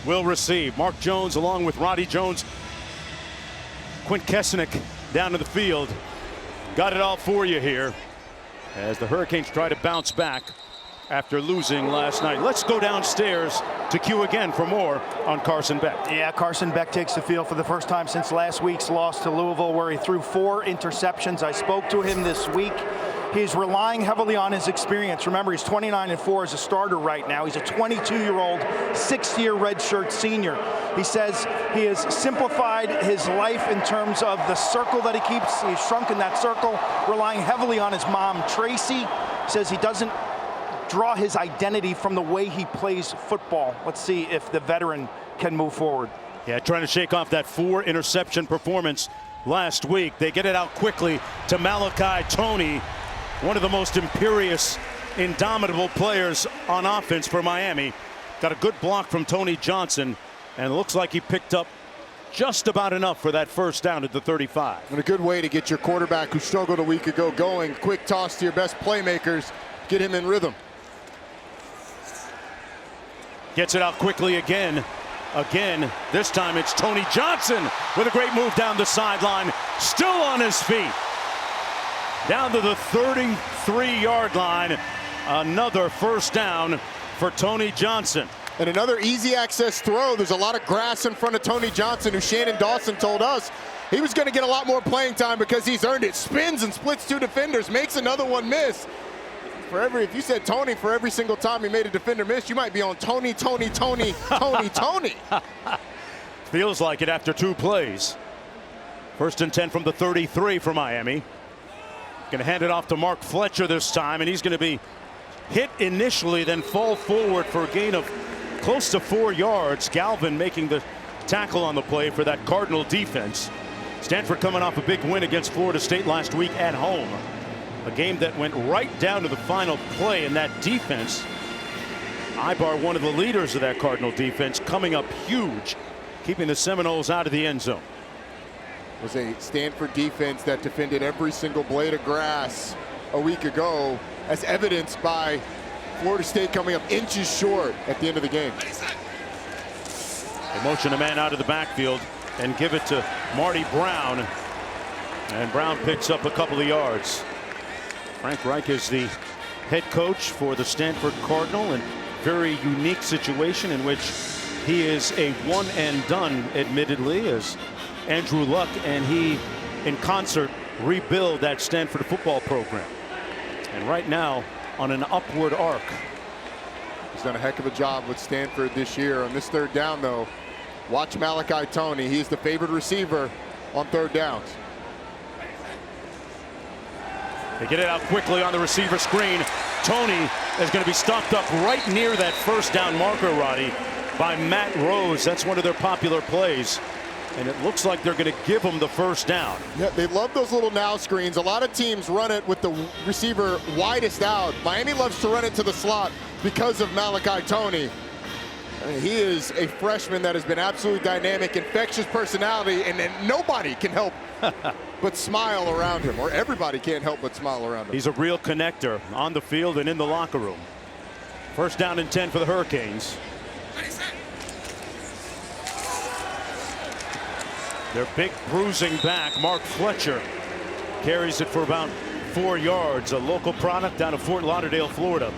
will receive. Mark Jones along with Roddy Jones. Quint Kesnick down to the field. Got it all for you here as the Hurricanes try to bounce back after losing last night. Let's go downstairs to Q again for more on Carson Beck. Yeah, Carson Beck takes the field for the first time since last week's loss to Louisville, where he threw 4 interceptions. I spoke to him this week. He's relying heavily on his experience. Remember, he's 29-4 as a starter right now. He's a 22-year-old, 6-year redshirt senior. He says he has simplified his life in terms of the circle that he keeps. He's shrunken that circle, relying heavily on his mom, Tracy. Says he doesn't draw his identity from the way he plays football. Let's see if the veteran can move forward. Yeah, trying to shake off that 4 interception performance last week. They get it out quickly to Malachi Toney, one of the most imperious, indomitable players on offense for Miami. Got a good block from Tony Johnson, and it looks like he picked up just about enough for that first down at the 35. And a good way to get your quarterback who struggled a week ago going. Quick toss to your best playmakers. Get him in rhythm. Gets it out quickly again. This time it's Tony Johnson with a great move down the sideline. Still on his feet. Down to the 33-yard line. Another first down for Tony Johnson. And another easy access throw. There's a lot of grass in front of Tony Johnson, who Shannon Dawson told us he was going to get a lot more playing time because he's earned it. Spins and splits 2 defenders, makes another one miss. If you said Tony for every single time he made a defender miss, you might be on Tony. Feels like it after 2 plays. First and 10 from the 33 for Miami. Going to hand it off to Mark Fletcher this time, and he's going to be hit initially, then fall forward for a gain of close to 4 yards. Galvin making the tackle on the play for that Cardinal defense. Stanford coming off a big win against Florida State last week at home. A game that went right down to the final play, and that defense, Ibar, one of the leaders of that Cardinal defense, coming up huge, keeping the Seminoles out of the end zone. It was a Stanford defense that defended every single blade of grass a week ago, as evidenced by Florida State coming up inches short at the end of the game. They motion a man out of the backfield and give it to Marty Brown, and Brown picks up a couple of yards. Frank Reich is the head coach for the Stanford Cardinal, and very unique situation in which he is a one and done, admittedly, as Andrew Luck and he in concert rebuild that Stanford football program. And right now on an upward arc. He's done a heck of a job with Stanford this year. On this 3rd down, though, watch Malachi Toney. He's the favored receiver on 3rd downs. They get it out quickly on the receiver screen. Toney is going to be stopped up right near that first down marker, Roddy, by Matt Rose. That's one of their popular plays, and it looks like they're going to give him the first down. Yeah, they love those little now screens. A lot of teams run it with the receiver widest out. Miami loves to run it to the slot because of Malachi Toney. He is a freshman that has been absolutely dynamic, infectious personality, and nobody can help but smile around him, or everybody can't help but smile around him. He's a real connector on the field and in the locker room. First down and 10 for the Hurricanes. Their big bruising back, Mark Fletcher, carries it for about 4 yards. A local product down of Fort Lauderdale, Florida.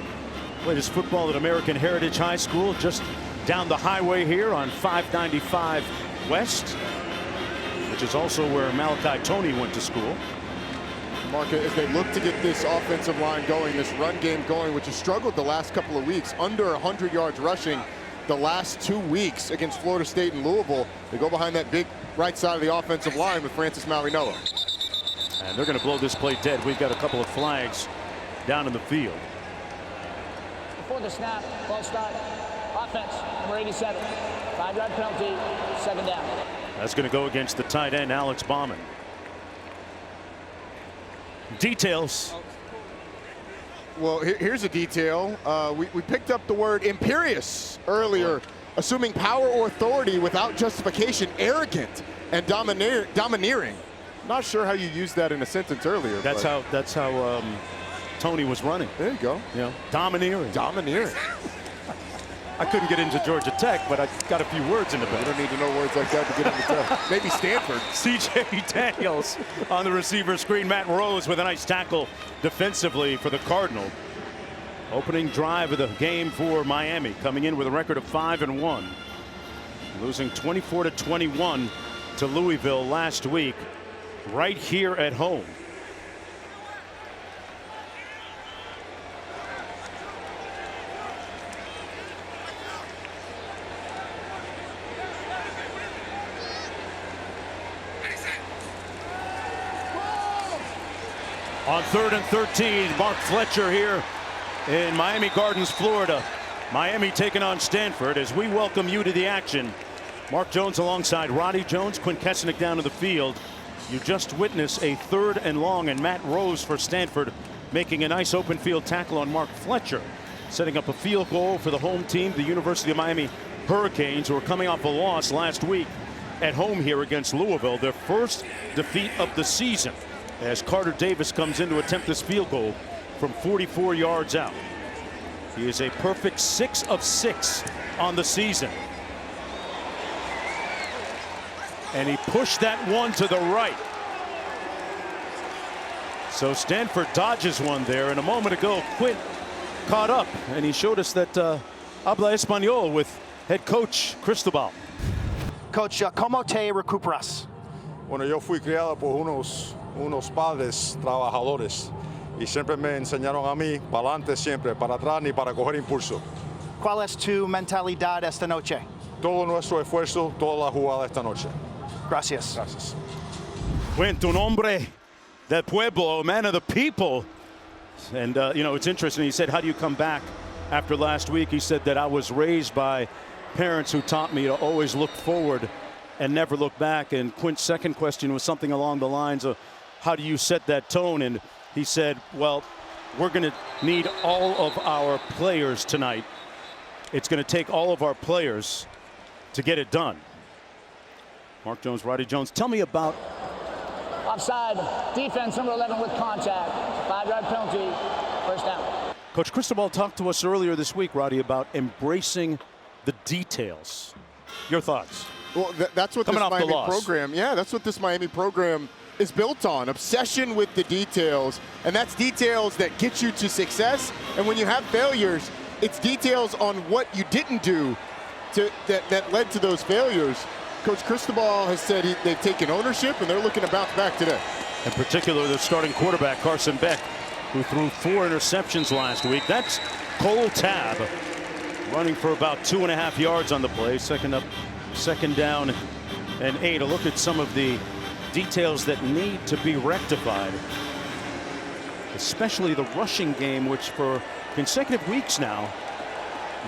Played his football at American Heritage High School just down the highway here on 595 West, which is also where Malachi Toney went to school. Mark, as they look to get this offensive line going, this run game going, which has struggled the last couple of weeks, under 100 yards rushing the last 2 weeks against Florida State and Louisville. They go behind that big right side of the offensive line with Francis Marinello. And they're going to blow this play dead. We've got a couple of flags down in the field. Before the snap, false start, offense, number 87, 5-yard penalty, 2nd down. That's going to go against the tight end, Alex Bauman. Details. Well, here's a detail. We picked up the word imperious earlier, assuming power or authority without justification, arrogant and domineering. Not sure how you used that in a sentence earlier. That's how Toney was running. There you go. Yeah, domineering. Domineering. I couldn't get into Georgia Tech, but I got a few words in the You back. don't need to know words like that to get into Tech. Maybe Stanford. C.J. Daniels on the receiver screen. Matt Rose with a nice tackle defensively for the Cardinal. Opening drive of the game for Miami, coming in with a record of 5-1. Losing 24-21 to Louisville last week, right here at home. On 3rd and 13, Mark Fletcher here in Miami Gardens, Florida. Miami taking on Stanford as we welcome you to the action. Mark Jones alongside Roddy Jones, Quinn Kessenich down to the field. You just witnessed a 3rd and long, and Matt Rose for Stanford making a nice open field tackle on Mark Fletcher, setting up a field goal for the home team, the University of Miami Hurricanes, who are coming off a loss last week at home here against Louisville, their first defeat of the season, as Carter Davis comes in to attempt this field goal from 44 yards out. He is a perfect 6 of 6 on the season. And he pushed that one to the right. So Stanford dodges one there, and a moment ago Quinn caught up, and he showed us that habla español with head coach Cristobal. Coach, ¿cómo te recuperas? Bueno, yo fui criado por unos padres trabajadores y siempre me enseñaron a mí, para adelante siempre, para atrás ni para coger impulso. ¿Cuál es tu mentalidad esta noche? Todo nuestro esfuerzo, toda la jugada esta noche. Gracias. Gracias. Quinn, un hombre del pueblo, a man of the people. And, you know, it's interesting. He said, how do you come back after last week? He said that I was raised by parents who taught me to always look forward and never look back. And Quinn's second question was something along the lines of, how do you set that tone? And he said, well, we're going to need all of our players tonight. It's going to take all of our players to get it done. Mark Jones, Roddy Jones, tell me about. Offside, defense number 11 with contact. 5-yard penalty, first down. Coach Cristobal talked to us earlier this week, Roddy, about embracing the details. Your thoughts? Well, that's what Coming this off the Miami loss. program, yeah, that's what this Miami program is built on. Obsession with the details, and that's details that get you to success. And when you have failures, it's details on what you didn't do that led to those failures. Coach Cristobal has said they've taken ownership, and they're looking to bounce back today. In particular, the starting quarterback, Carson Beck, who threw 4 interceptions last week. That's Cole Tabb, running for about 2.5 yards on the play. Second down and 8. A look at some of the details that need to be rectified, especially the rushing game, which for consecutive weeks now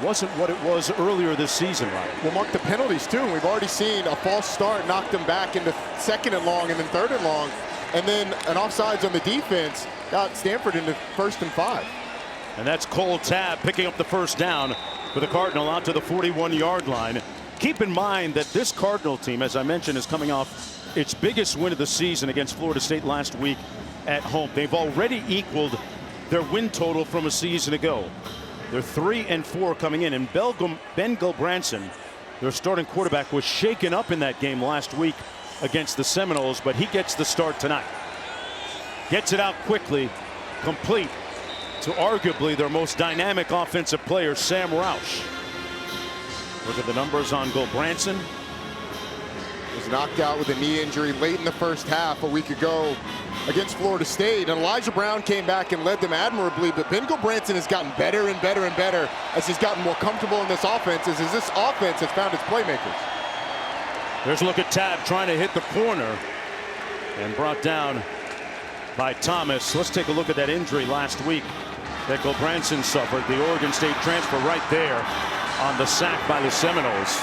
wasn't what it was earlier this season, right? Well, Mark, the penalties too. We've already seen a false start knocked them back into 2nd and long and then 3rd and long, and then an offsides on the defense got Stanford into 1st and 5. And that's Cole Tabb picking up the first down for the Cardinal out to the 41-yard line. Keep in mind that this Cardinal team, as I mentioned, is coming off its biggest win of the season against Florida State last week at home. They've already equaled their win total from a season ago. They're 3-4 coming in, and Ben Gulbranson, their starting quarterback, was shaken up in that game last week against the Seminoles, but he gets the start tonight. Gets it out quickly, complete to arguably their most dynamic offensive player, Sam Roush. Look at the numbers on Gulbranson. Was knocked out with a knee injury late in the first half a week ago against Florida State, and Elijah Brown came back and led them admirably, but Ben Gulbranson has gotten better and better and better as he's gotten more comfortable in this offense, as this offense has found its playmakers. There's a look at Tabb trying to hit the corner and brought down by Thomas. Let's take a look at that injury last week that Gulbranson suffered. The Oregon State transfer right there on the sack by the Seminoles.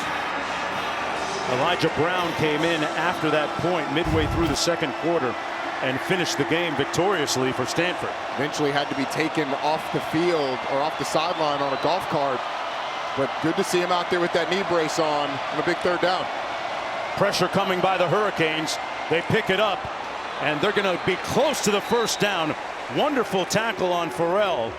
Elijah Brown came in after that point midway through the second quarter and finished the game victoriously for Stanford. Eventually had to be taken off the field or off the sideline on a golf cart, but good to see him out there with that knee brace on a big 3rd down. Pressure coming by the Hurricanes. They pick it up, and they're going to be close to the first down. Wonderful tackle on Farrell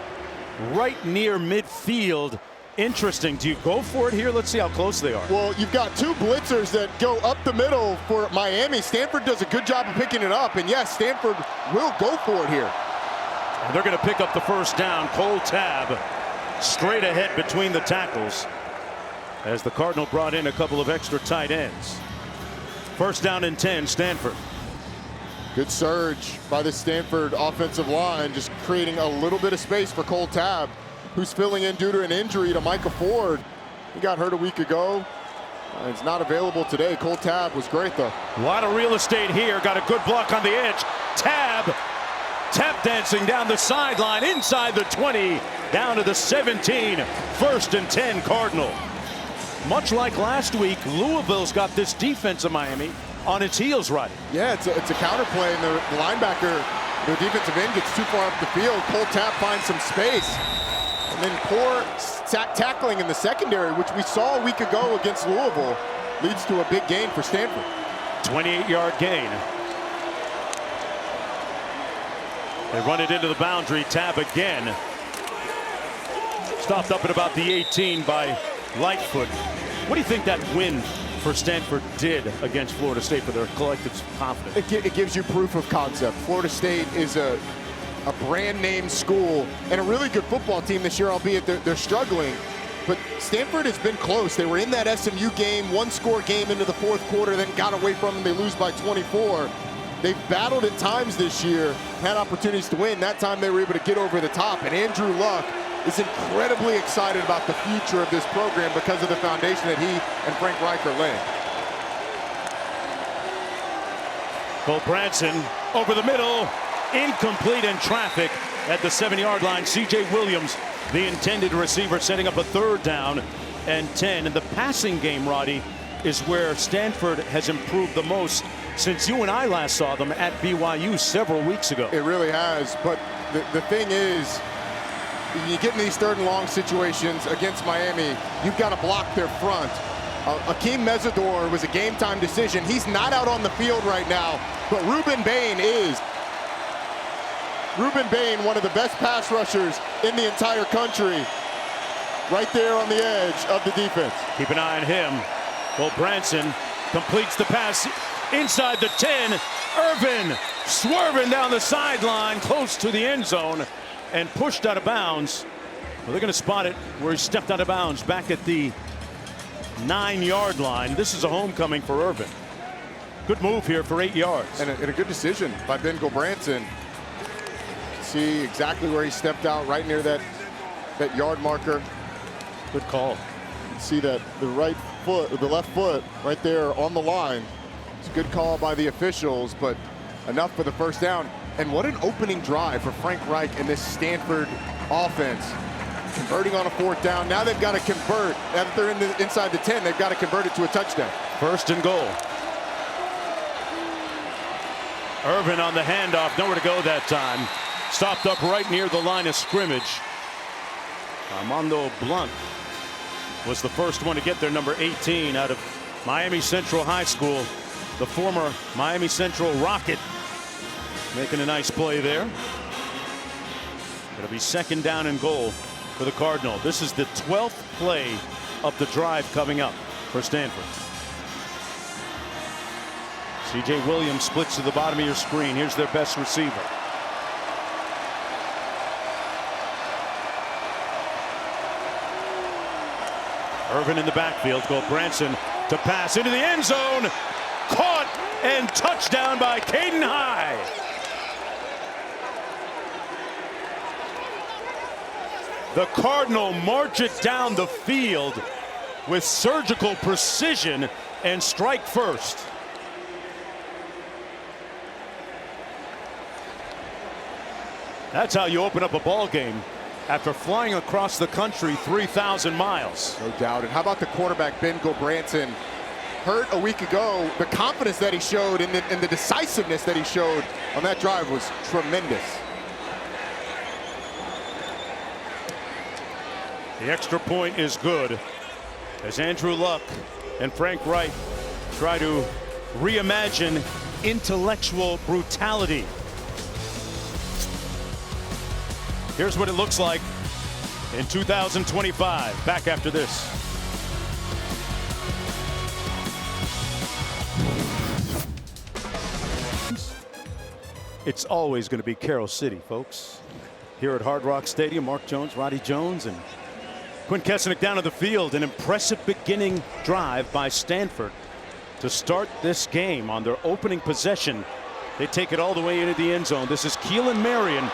right near midfield Interesting. Do you go for it here? Let's see how close they are. Well, you've got two blitzers that go up the middle for Miami. Stanford does a good job of picking it up, and yes, Stanford will go for it here. And they're going to pick up the first down. Cole Tabb straight ahead between the tackles as the Cardinal brought in a couple of extra tight ends. First down and 10, Stanford. Good surge by the Stanford offensive line, just creating a little bit of space for Cole Tabb, who's filling in due to an injury to Micah Ford. He got hurt a week ago. He's not available today. Cole Tabb was great, though. A lot of real estate here. Got a good block on the edge. Tabb tap dancing down the sideline inside the 20, down to the 17. First and 10, Cardinal. Much like last week, Louisville's got this defense of Miami on its heels right. Yeah, it's a counterplay, and the linebacker, the defensive end, gets too far up the field. Cole Tabb finds some space. And then poor tackling in the secondary, which we saw a week ago against Louisville, leads to a big gain for Stanford. 28-yard gain. They run it into the boundary. Tabb again. Stopped up at about the 18 by Lightfoot. What do you think that win for Stanford did against Florida State for their collective confidence? It gives you proof of concept. Florida State is a brand name school and a really good football team this year, albeit they're struggling. But Stanford has been close. They were in that SMU game, one-score game into the fourth quarter, then got away from them. They lose by 24. They've battled at times this year, had opportunities to win. That time they were able to get over the top. And Andrew Luck is incredibly excited about the future of this program because of the foundation that he and Frank Reich are laying. Cole Branson over the middle, incomplete in traffic at the 7-yard line. C.J. Williams, the intended receiver, setting up a third down and 10. And the passing game, Roddy, is where Stanford has improved the most since you and I last saw them at BYU several weeks ago. It really has, but the thing is, you get in these third and long situations against Miami, you've got to block their front. Akeem Mesidor was a game time decision. He's not out on the field right now, but Ruben Bain is. Ruben Bain, one of the best pass rushers in the entire country, right there on the edge of the defense. Keep an eye on him. Well, Branson completes the pass inside the 10. Irvin swerving down the sideline, close to the end zone, and pushed out of bounds. Well, they're going to spot it where he stepped out of bounds back at the 9-yard line. This is a homecoming for Irvin. Good move here for 8 yards. And a good decision by Ben Gulbranson. See exactly where he stepped out, right near that yard marker. Good call. See that the right foot, or the left foot, right there on the line. It's a good call by the officials, but enough for the first down. And what an opening drive for Frank Reich and this Stanford offense. Converting on a fourth down. Now they've got to convert. Now that they're inside the 10, they've got to convert it to a touchdown. First and goal. Irvin on the handoff. Nowhere to go that time. Stopped up right near the line of scrimmage. Armando Blunt was the first one to get there, number 18, out of Miami Central High School. The former Miami Central Rocket making a nice play there. It'll be second down and goal for the Cardinal. This is the 12th play of the drive coming up for Stanford. C.J. Williams splits to the bottom of your screen. Here's their best receiver. Irvin in the backfield. Gulbranson to pass into the end zone. Caught and touchdown by Caden High. The Cardinal march it down the field with surgical precision and strike first. That's how you open up a ball game after flying across the country 3,000 miles. No doubt. And how about the quarterback, Ben Gulbranson? Hurt a week ago. The confidence that he showed and the decisiveness that he showed on that drive was tremendous. The extra point is good as Andrew Luck and Frank Reich try to reimagine intellectual brutality. Here's what it looks like. in 2025. Back after this. It's always going to be Carroll City, folks. Here at Hard Rock Stadium, Mark Jones, Roddy Jones, and Quinn Kessenich down to the field. An impressive beginning drive by Stanford to start this game on their opening possession. They take it all the way into the end zone. This is Keelan Marion,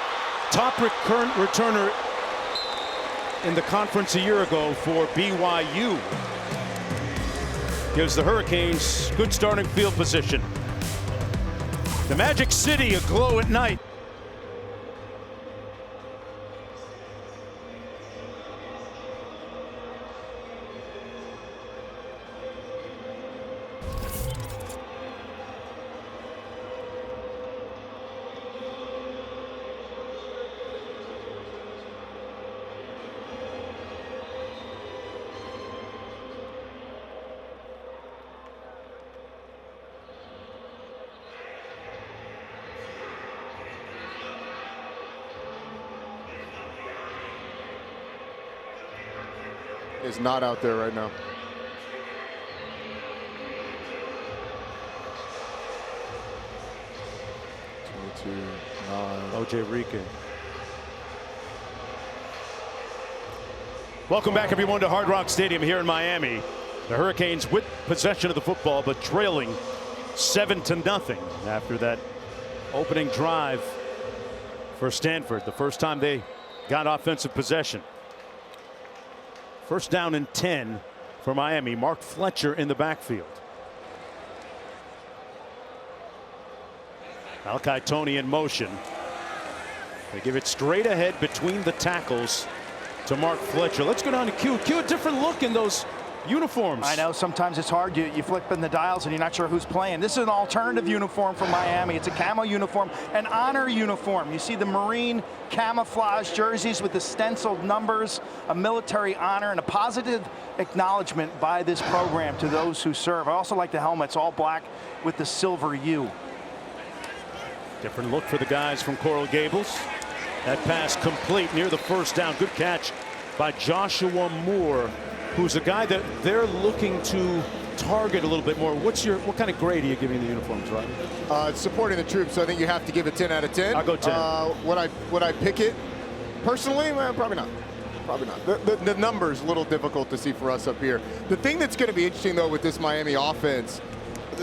top current returner in the conference a year ago for BYU. Gives the Hurricanes good starting field position. The Magic City aglow at night. Is not out there right now. O.J. Rican. Welcome back, everyone, to Hard Rock Stadium here in Miami. The Hurricanes with possession of the football, but trailing 7-0 after that opening drive for Stanford. The first time they got offensive possession. First down and 10 for Miami. Mark Fletcher in the backfield. Malachi Toney in motion. They give it straight ahead between the tackles to Mark Fletcher. Let's go down to Q. Q, a different look in those uniforms. I know sometimes it's hard. You flip in the dials and you're not sure who's playing. This is an alternative uniform from Miami. It's a camo uniform, an honor uniform. You see the Marine camouflage jerseys with the stenciled numbers, a military honor, and a positive acknowledgement by this program to those who serve. I also like the helmets, all black with the silver U. Different look for the guys from Coral Gables. That pass complete near the first down. Good catch by Joshua Moore, who's a guy that they're looking to target a little bit more. What kind of grade are you giving the uniforms, right? Supporting the troops, so I think you have to give it 10 out of 10. I'll go 10. Would I pick it personally? Well, probably not. Probably not. The number's a little difficult to see for us up here. The thing that's going to be interesting, though, with this Miami offense,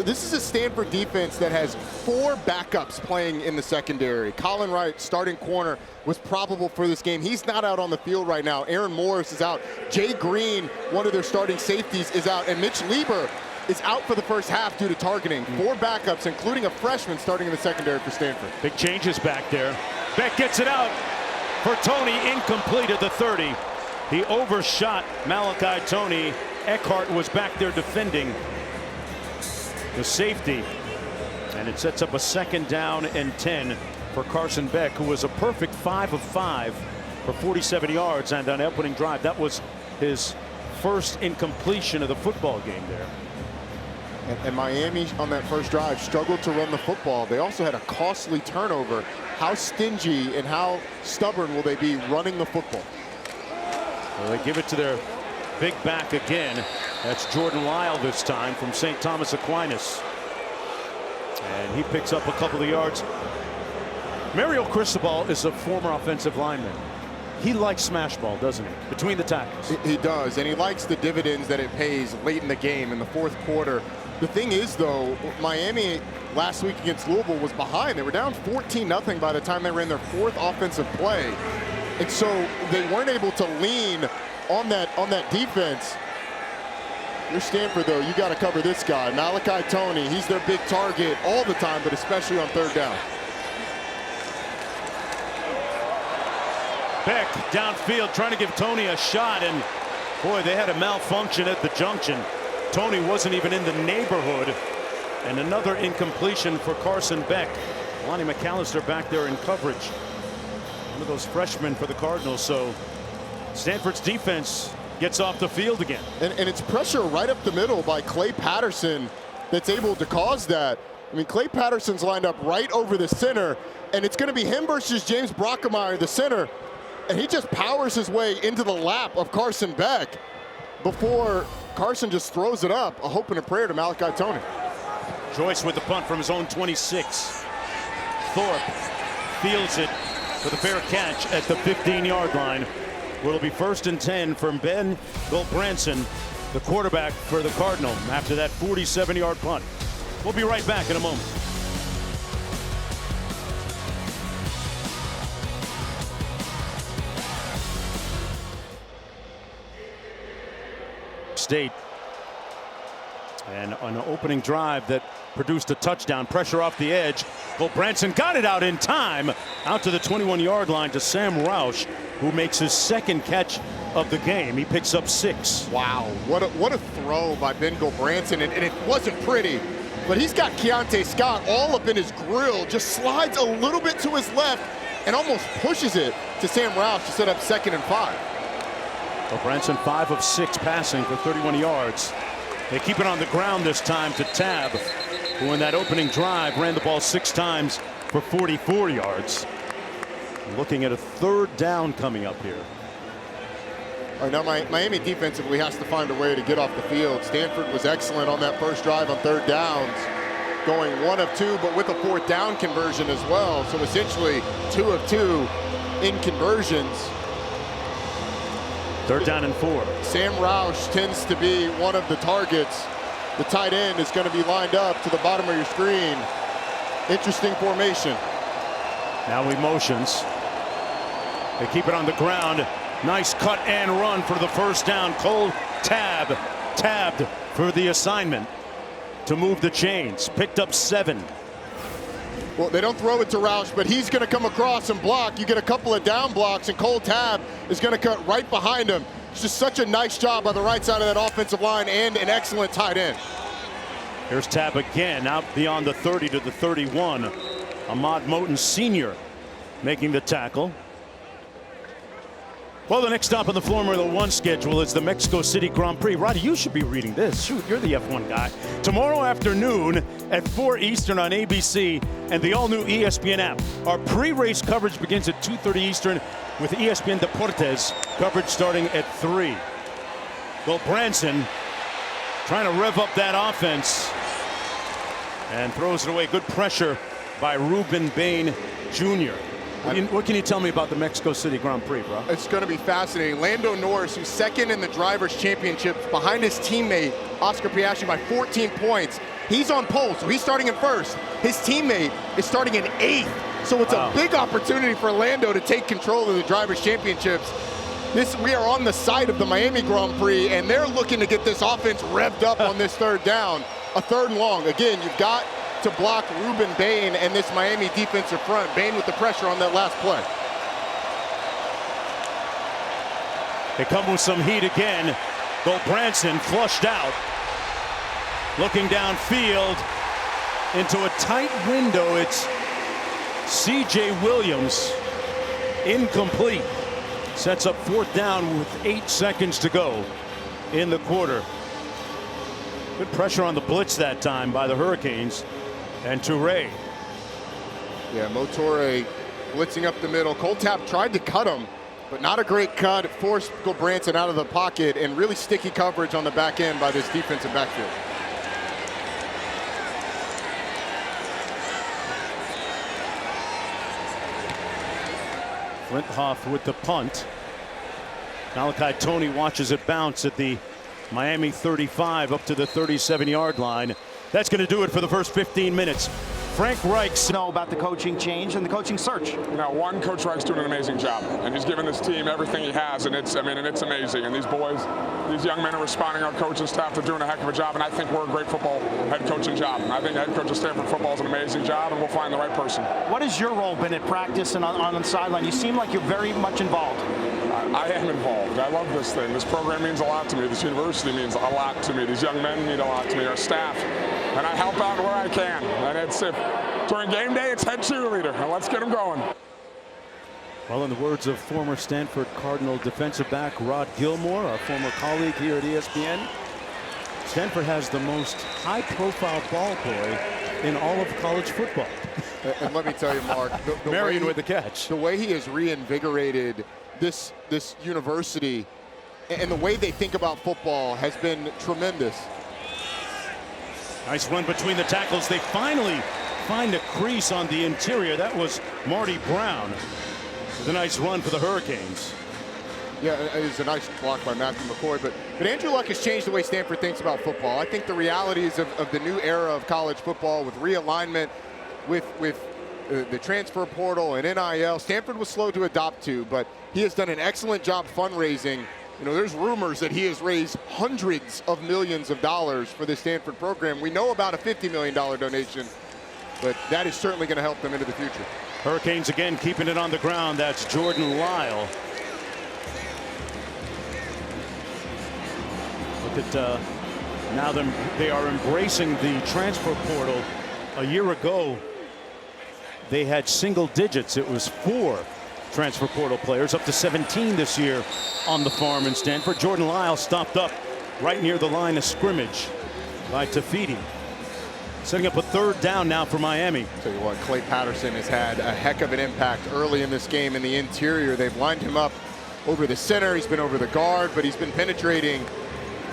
this is a Stanford defense that has 4 backups playing in the secondary. Colin Wright, starting corner, was probable for this game. He's not out on the field right now. Aaron Morris is out. Jay Green, one of their starting safeties, is out. And Mitch Lieber is out for the first half due to targeting. 4 backups, including a freshman starting in the secondary for Stanford. Big changes back there. Beck gets it out for Toney, incomplete at the 30. He overshot Malachi Toney. Eckhart was back there defending the safety, and it sets up a second down and 10 for Carson Beck, who was a perfect 5 of 5 for 47 yards on that opening drive. That was his first incompletion of the football game there. And Miami on that first drive struggled to run the football. They also had a costly turnover. How stingy and how stubborn will they be running the football? Well, they give it to their big back again. That's Jordan Lyle this time from St. Thomas Aquinas. And he picks up a couple of yards. Mario Cristobal is a former offensive lineman. He likes smash ball, doesn't he? Between the tackles. He does, and he likes the dividends that it pays late in the game in the fourth quarter. The thing is, though, Miami last week against Louisville was behind. They were down 14-0 by the time they ran their 4th offensive play. And so they weren't able to lean on that defense. You're Stanford, though. You got to cover this guy, Malachi Toney. He's their big target all the time, but especially on 3rd down. Beck downfield trying to give Toney a shot, and boy, they had a malfunction at the junction. Toney wasn't even in the neighborhood, and another incompletion for Carson Beck. Lonnie McAllister back there in coverage. One of those freshmen for the Cardinals. So Stanford's defense gets off the field again. And it's pressure right up the middle by Clay Patterson that's able to cause that. I mean, Clay Patterson's lined up right over the center, and it's going to be him versus James Brockemeyer, the center. And he just powers his way into the lap of Carson Beck before Carson just throws it up, a hope and a prayer to Malachi Toney. Joyce with the punt from his own 26. Thorpe fields it for the fair catch at the 15-yard line. Will be 1st and 10 from Ben Gulbranson, the quarterback for the Cardinal, after that 47-yard punt. We'll be right back in a moment. State. And an opening drive that produced a touchdown. Pressure off the edge. Gulbranson got it out in time. Out to the 21-yard line to Sam Roush, who makes his 2nd catch of the game. He picks up 6. Wow, what a throw by Ben Gulbranson, and it wasn't pretty, but he's got Keontae Scott all up in his grill, just slides a little bit to his left and almost pushes it to Sam Roush to set up 2nd and 5. Gulbranson 5 of 6 passing for 31 yards. They keep it on the ground this time to Tabb, who in that opening drive ran the ball 6 times for 44 yards. Looking at a 3rd down coming up here. All right, now Miami defensively has to find a way to get off the field. Stanford was excellent on that first drive on 3rd downs, going 1 of 2, but with a 4th down conversion as well. So essentially 2 of 2 in conversions. 3rd down and 4. Sam Roush tends to be one of the targets. The tight end is going to be lined up to the bottom of your screen. Interesting formation. Now he motions. They keep it on the ground. Nice cut and run for the 1st down. Cole Tabb tabbed for the assignment to move the chains. Picked up 7. Well, they don't throw it to Roush, but he's going to come across and block. You get a couple of down blocks, and Cole Tabb is going to cut right behind him. It's just such a nice job by the right side of that offensive line and an excellent tight end. Here's Tabb again, out beyond the 30 to the 31. Ahmad Moten Sr. making the tackle. Well, the next stop on the Formula One schedule is the Mexico City Grand Prix. Roddy, you should be reading this. Shoot, you're the F1 guy. Tomorrow afternoon at 4 Eastern on ABC and the all-new ESPN app. Our pre-race coverage begins at 2:30 Eastern with ESPN Deportes coverage starting at 3. Gulbranson trying to rev up that offense and throws it away. Good pressure by Ruben Bain Jr. What can you tell me about the Mexico City Grand Prix, bro? It's going to be fascinating. Lando Norris, who's 2nd in the Drivers' Championship behind his teammate, Oscar Piastri, by 14 points. He's on pole, so he's starting in 1st. His teammate is starting in 8th. So it's a big opportunity for Lando to take control of the Drivers' Championships. We are on the side of the Miami Grand Prix, and they're looking to get this offense revved up on this 3rd down. A 3rd and long. Again, you've got to block Ruben Bain and this Miami defensive front. Bain with the pressure on that last play. They come with some heat again. Gulbranson flushed out. Looking downfield into a tight window. It's C.J. Williams. Incomplete. Sets up 4th down with 8 seconds to go in the quarter. Good pressure on the blitz that time by the Hurricanes. And Toure. Yeah, Motore blitzing up the middle. Cole Tabb tried to cut him, but not a great cut. It forced Gulbranson out of the pocket, and really sticky coverage on the back end by this defensive backfield. Flintoff with the punt. Malachi Toney watches it bounce at the Miami 35 up to the 37-yard line. That's going to do it for the first 15 minutes. Frank Reich's know about the coaching change and the coaching search. One, Coach Reich's doing an amazing job, and he's given this team everything he has, and it's amazing. And these boys, these young men are responding. Our coaching staff are doing a heck of a job, and I think we're a great football head coaching job. And I think head coach of Stanford football is an amazing job, and we'll find the right person. What has your role been at practice and on the sideline? You seem like you're very much involved. I am involved. I love this thing. This program means a lot to me. This university means a lot to me. These young men mean a lot to me. Our staff. And I help out where I can. And it's during game day, it's head cheerleader. And let's get them going. Well, in the words of former Stanford Cardinal defensive back Rod Gilmore, our former colleague here at ESPN, Stanford has the most high-profile ball boy in all of college football. And let me tell you, Mark, Marion with the catch. The way he has reinvigorated this university, and the way they think about football has been tremendous. Nice run between the tackles. They finally find a crease on the interior. That was Marty Brown with a nice run for the Hurricanes. Yeah, it was a nice block by Matthew McCoy, but Andrew Luck has changed the way Stanford thinks about football. I think the realities of the new era of college football, with realignment, with the transfer portal and NIL, Stanford was slow to adopt to, but he has done an excellent job fundraising. You know, there's rumors that he has raised hundreds of millions of dollars for the Stanford program. We know about a $50 million donation, but that is certainly going to help them into the future. Hurricanes again keeping it on the ground. That's Jordan Lyle. Look at now they are embracing the transfer portal. A year ago, they had single digits. It was 4 transfer portal players, up to 17 this year on the farm in Stanford. Jordan Lyle stopped up right near the line of scrimmage by Tafiti. Setting up a 3rd down now for Miami. Tell you what, Clay Patterson has had a heck of an impact early in this game in the interior. They've lined him up over the center. He's been over the guard, but he's been penetrating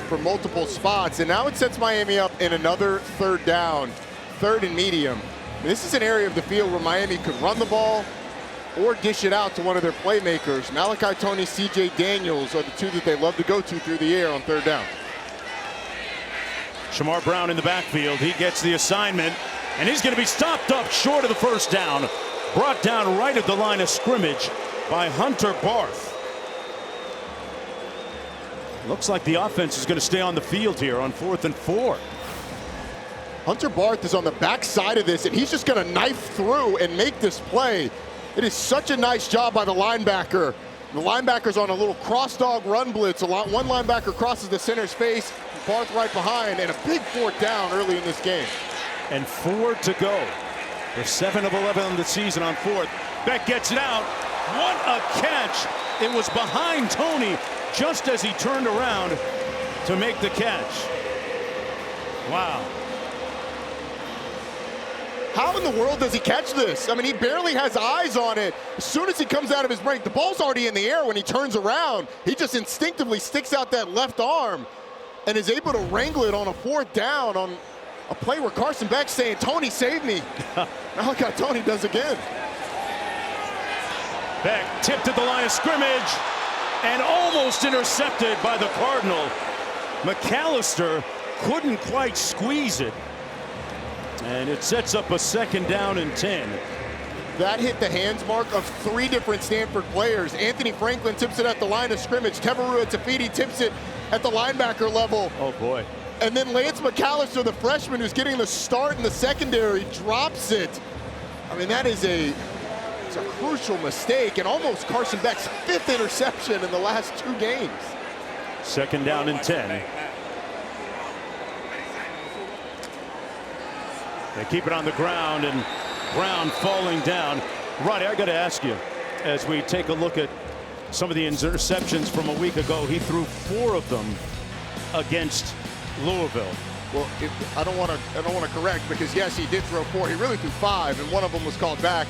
from multiple spots. And now it sets Miami up in another 3rd down, 3rd and medium. This is an area of the field where Miami could run the ball or dish it out to one of their playmakers. Malachi Toney, CJ Daniels are the 2 that they love to go to through the air on 3rd down. Shamar Brown in the backfield. He gets the assignment, and he's going to be stopped up short of the 1st down. Brought down right at the line of scrimmage by Hunter Barth. Looks like the offense is going to stay on the field here on 4th and 4. Hunter Barth is on the backside of this, and he's just going to knife through and make this play. It is such a nice job by the linebacker. The linebacker's on a little cross dog run blitz. One linebacker crosses the center space, Barth right behind, and a big 4th down early in this game. And 4 to go. They're 7 of 11 on the season on 4th. Beck gets it out. What a catch. It was behind Toney just as he turned around to make the catch. Wow. How in the world does he catch this? I mean, he barely has eyes on it. As soon as he comes out of his break, the ball's already in the air. When he turns around, he just instinctively sticks out that left arm and is able to wrangle it on a 4th down on a play where Carson Beck's saying, "Toney, save me." Malachi Toney does again. Beck tipped at the line of scrimmage and almost intercepted by the Cardinal. McAllister couldn't quite squeeze it. And it sets up a 2nd down and 10. That hit the hands, Mark, of 3 different Stanford players. Anthony Franklin tips it at the line of scrimmage. Tevarua Tafiti tips it at the linebacker level. Oh, boy. And then Lance McAllister, the freshman who's getting the start in the secondary, drops it. I mean, that is it's a crucial mistake, and almost Carson Beck's 5th interception in the last 2 games. 2nd down and 10. They keep it on the ground, and Brown falling down. Roddy, I got to ask you, as we take a look at some of the interceptions from a week ago, he threw 4 of them against Louisville. Well, I don't want to correct, because yes, he did throw 4. He really threw 5, and one of them was called back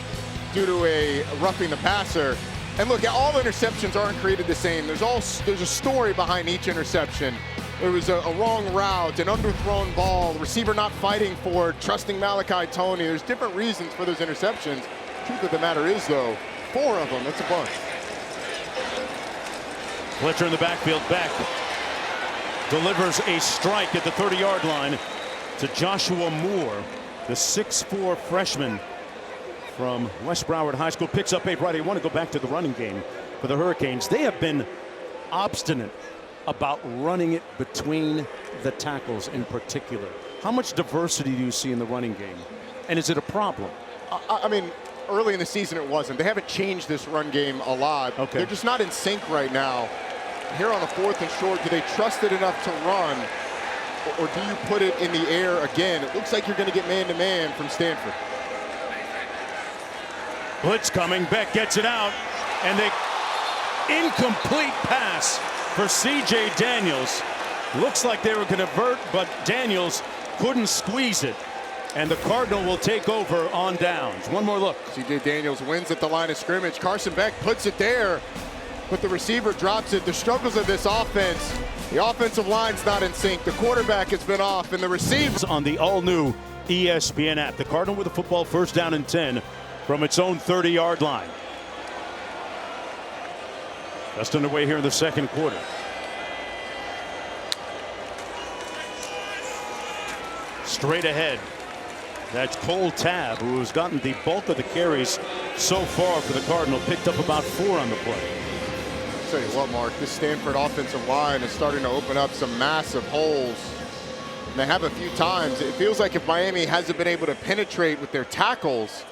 due to a roughing the passer. And look, all interceptions aren't created the same. There's a story behind each interception. There was a wrong route, an underthrown ball, the receiver not fighting for it, trusting Malachi Toney. There's different reasons for those interceptions. Truth of the matter is, though, 4 of them, that's a bunch. Fletcher in the backfield. Beck delivers a strike at the 30-yard line to Joshua Moore, the 6'4" freshman from West Broward High School. Picks up 8. Right, I want to go back to the running game for the Hurricanes. They have been obstinate about running it between the tackles in particular. How much diversity do you see in the running game? And is it a problem? I mean, early in the season it wasn't. They haven't changed this run game a lot. Okay. They're just not in sync right now. Here on a 4th and short, do they trust it enough to run, or do you put it in the air again? It looks like you're going to get man-to-man from Stanford. Blitz coming. Beck gets it out, and the incomplete pass for C.J. Daniels. Looks like they were going to convert, but Daniels couldn't squeeze it. And the Cardinal will take over on downs. One more look. C.J. Daniels wins at the line of scrimmage. Carson Beck puts it there. but the receiver drops it. The struggles of this offense, the offensive line's not in sync. The quarterback has been off, and the receiver. On the all-new ESPN app, the Cardinal with the football, first down and 10 from its own 30-yard line. Just underway here in the second quarter. Straight ahead. That's Cole Tabb, who has gotten the bulk of the carries so far for the Cardinal. Picked up about 4 on the play. I'll tell you what, Mark, this Stanford offensive line is starting to open up some massive holes. And they have a few times. It feels like if Miami hasn't been able to penetrate with their tackles,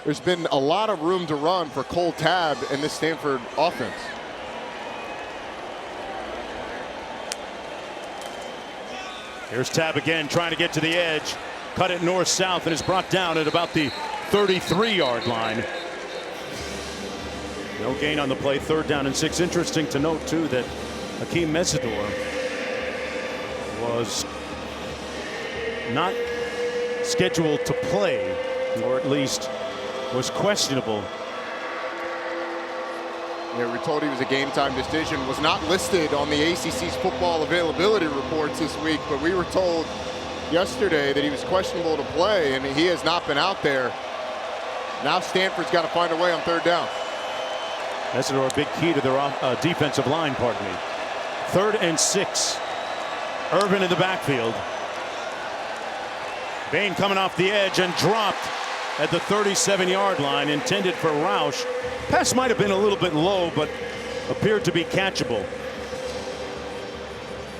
there's been a lot of room to run for Cole Tabb in this Stanford offense. Here's Tabb again, trying to get to the edge. Cut it north-south and is brought down at about the 33-yard line. No gain on the play, 3rd down and 6. Interesting to note, too, that Akeem Mesidor was not scheduled to play, or at least was questionable. Yeah, we're told he was a game-time decision. Was not listed on the ACC's football availability reports this week, but we were told yesterday that he was questionable to play, and he has not been out there. Now Stanford's got to find a way on 3rd down. That's a big key to their defensive line, pardon me. 3rd and 6. Irvin in the backfield. Bain coming off the edge and dropped at the 37-yard line, intended for Roush. Pass might have been a little bit low, but appeared to be catchable.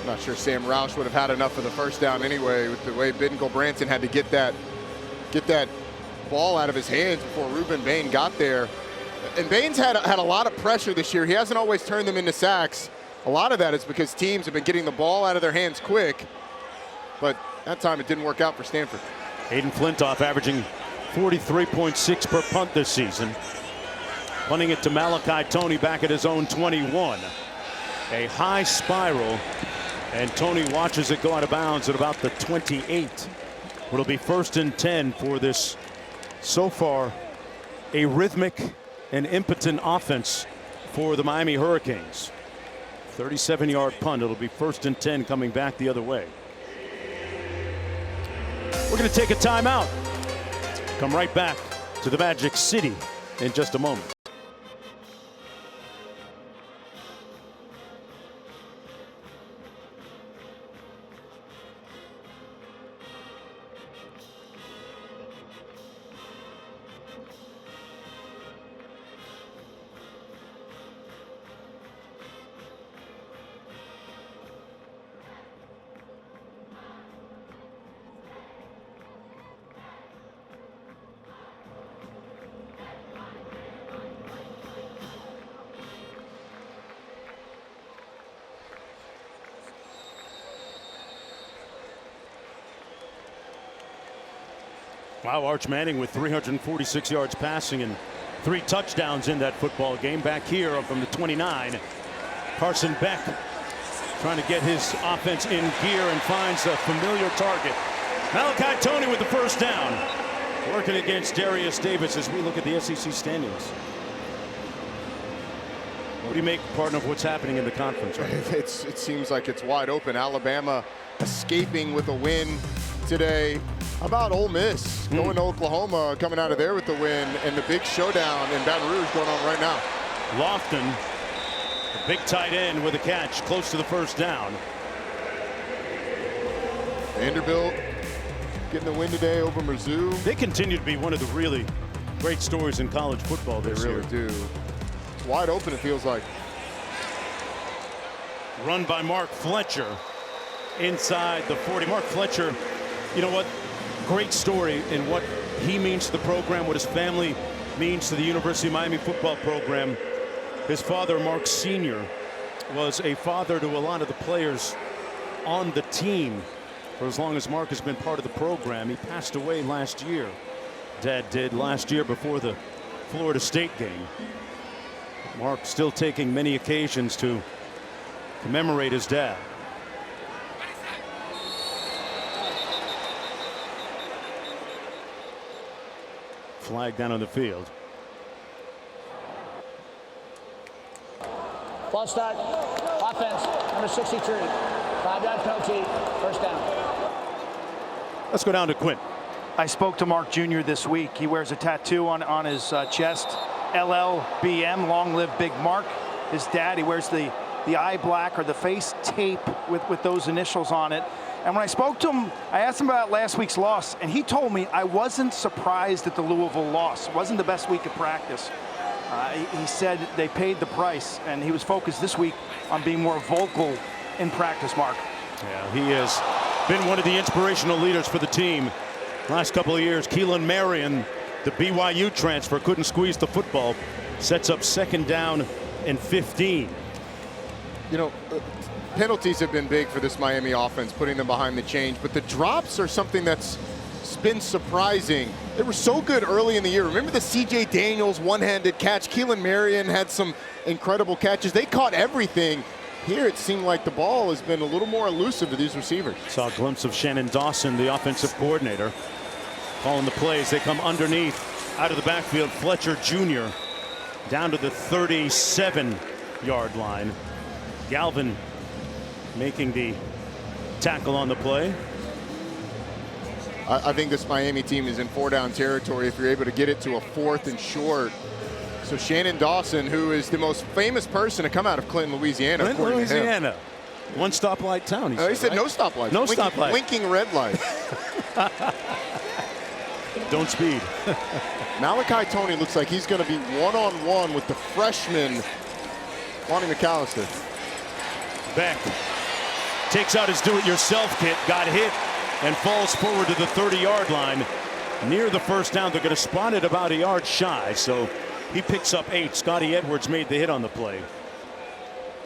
I'm not sure Sam Roush would have had enough of the 1st down anyway, with the way Ben Gulbranson had to get that ball out of his hands before Ruben Bain got there. And Bain's had a lot of pressure this year. He hasn't always turned them into sacks. A lot of that is because teams have been getting the ball out of their hands quick, but that time it didn't work out for Stanford. Hayden Flintoff averaging 43.6 per punt this season. Punting it to Malachi Toney back at his own 21. A high spiral, and Toney watches it go out of bounds at about the 28. It'll be 1st and 10 for this, so far, a rhythmic and impotent offense for the Miami Hurricanes. 37-yard punt. It'll be 1st and 10 coming back the other way. We're going to take a timeout. Come right back to the Magic City in just a moment. Wow, Arch Manning with 346 yards passing and 3 touchdowns in that football game. Back here from the 29, Carson Beck trying to get his offense in gear and finds a familiar target. Malachi Toney with the 1st down, working against Darius Davis as we look at the SEC standings. What do you make, partner, of what's happening in the conference right now? It seems like it's wide open. Alabama escaping with a win today. How about Ole Miss going to Oklahoma, coming out of there with the win, and the big showdown in Baton Rouge going on right now. Lofton, a big tight end with a catch close to the 1st down. Vanderbilt getting the win today over Mizzou. They continue to be one of the really great stories in college football this year. They really do. It's wide open, it feels like. Run by Mark Fletcher inside the 40. Mark Fletcher, you know what? Great story in what he means to the program, what his family means to the University of Miami football program. His father, Mark Sr., was a father to a lot of the players on the team for as long as Mark has been part of the program. He passed away last year. Dad did last year before the Florida State game. Mark still taking many occasions to commemorate his dad. Flag down on the field. False start. Offense, number 63. 5-yard penalty. First down. Let's go down to Quint. I spoke to Mark Jr. this week. He wears a tattoo on his chest. LLBM, long live Big Mark. His dad, he wears the eye black or the face tape with those initials on it. And when I spoke to him, I asked him about last week's loss, and he told me I wasn't surprised at the Louisville loss. It wasn't the best week of practice. He said they paid the price, and he was focused this week on being more vocal in practice, Mark. Yeah, he has been one of the inspirational leaders for the team last couple of years. Keelan Marion, the BYU transfer, couldn't squeeze the football. Sets up 2nd down and 15. You know, penalties have been big for this Miami offense, putting them behind the chains, but the drops are something that's been surprising. They were so good early in the year. Remember the C.J. Daniels one-handed catch? Keelan Marion had some incredible catches. They caught everything. Here it seemed like the ball has been a little more elusive to these receivers. Saw a glimpse of Shannon Dawson, the offensive coordinator, calling the plays. They come underneath, out of the backfield. Fletcher Jr. down to the 37-yard line. Galvin making the tackle on the play. I think this Miami team is in 4-down territory if you're able to get it to a 4th and short. So Shannon Dawson, who is the most famous person to come out of Clinton, Louisiana. Clinton, Louisiana. One stoplight town, he said, right? No stoplights. No stoplight. Blinking red light. Don't speed. Malachi Toney looks like he's going to be one-on-one with the freshman, Lonnie McAllister. Beck takes out his do-it-yourself kit, got hit, and falls forward to the 30-yard line. Near the first down, they're going to spot it about a yard shy, so he picks up 8. Scotty Edwards made the hit on the play.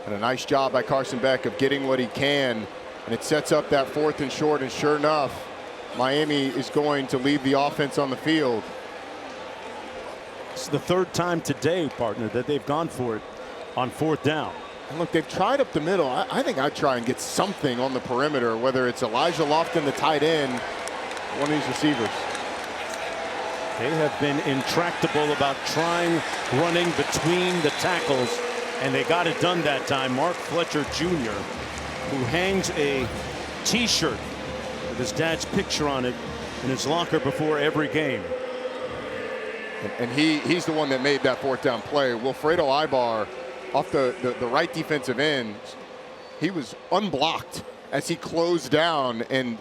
And a nice job by Carson Beck of getting what he can, and it sets up that 4th and short, and sure enough, Miami is going to lead the offense on the field. It's the 3rd time today, partner, that they've gone for it on 4th down. And look, they've tried up the middle. I think I'd try and get something on the perimeter, whether it's Elijah Lofton, the tight end, one of these receivers. They have been intractable about trying running between the tackles, and they got it done that time. Mark Fletcher Jr., who hangs a T-shirt with his dad's picture on it in his locker before every game. And he's the one that made that 4th down play. Wilfredo Ibar, off the right defensive end, he was unblocked as he closed down, and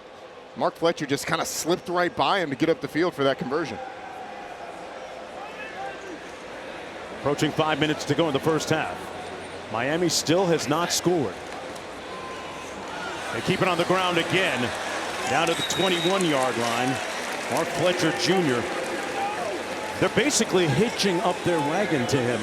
Mark Fletcher just kind of slipped right by him to get up the field for that conversion. Approaching 5 minutes to go in the first half. Miami still has not scored. They keep it on the ground again, down to the 21-yard line. Mark Fletcher Jr. They're basically hitching up their wagon to him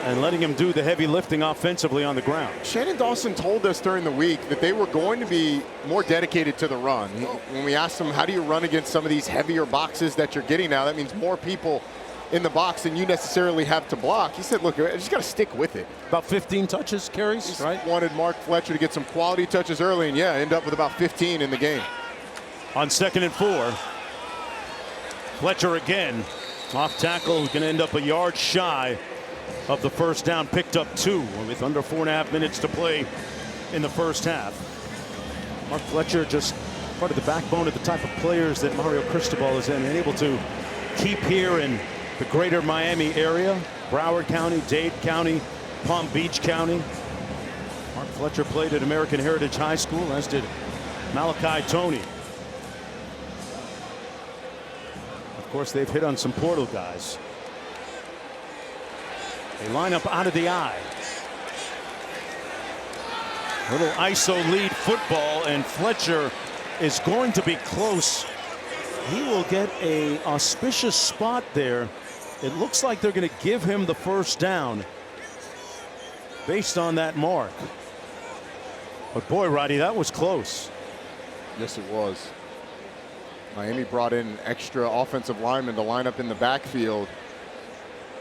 and letting him do the heavy lifting offensively on the ground. Shannon Dawson told us during the week that they were going to be more dedicated to the run. When we asked him, how do you run against some of these heavier boxes that you're getting now? That means more people in the box than you necessarily have to block. He said, look, I just got to stick with it. About 15 touches, carries, right? Wanted Mark Fletcher to get some quality touches early, and yeah, end up with about 15 in the game. On 2nd and 4, Fletcher again. Off tackle, going to end up a yard shy of the first down, picked up 2 with under 4.5 minutes to play in the first half. Mark Fletcher, just part of the backbone of the type of players that Mario Cristobal is in, and able to keep here in the greater Miami area, Broward County, Dade County, Palm Beach County. Mark Fletcher played at American Heritage High School, as did Malachi Toney. Of course, they've hit on some portal guys. They line up out of the eye. Little ISO lead football, and Fletcher is going to be close. He will get a auspicious spot there. It looks like they're going to give him the first down based on that mark. But boy, Roddy, that was close. Yes, it was. Miami brought in extra offensive linemen to line up in the backfield.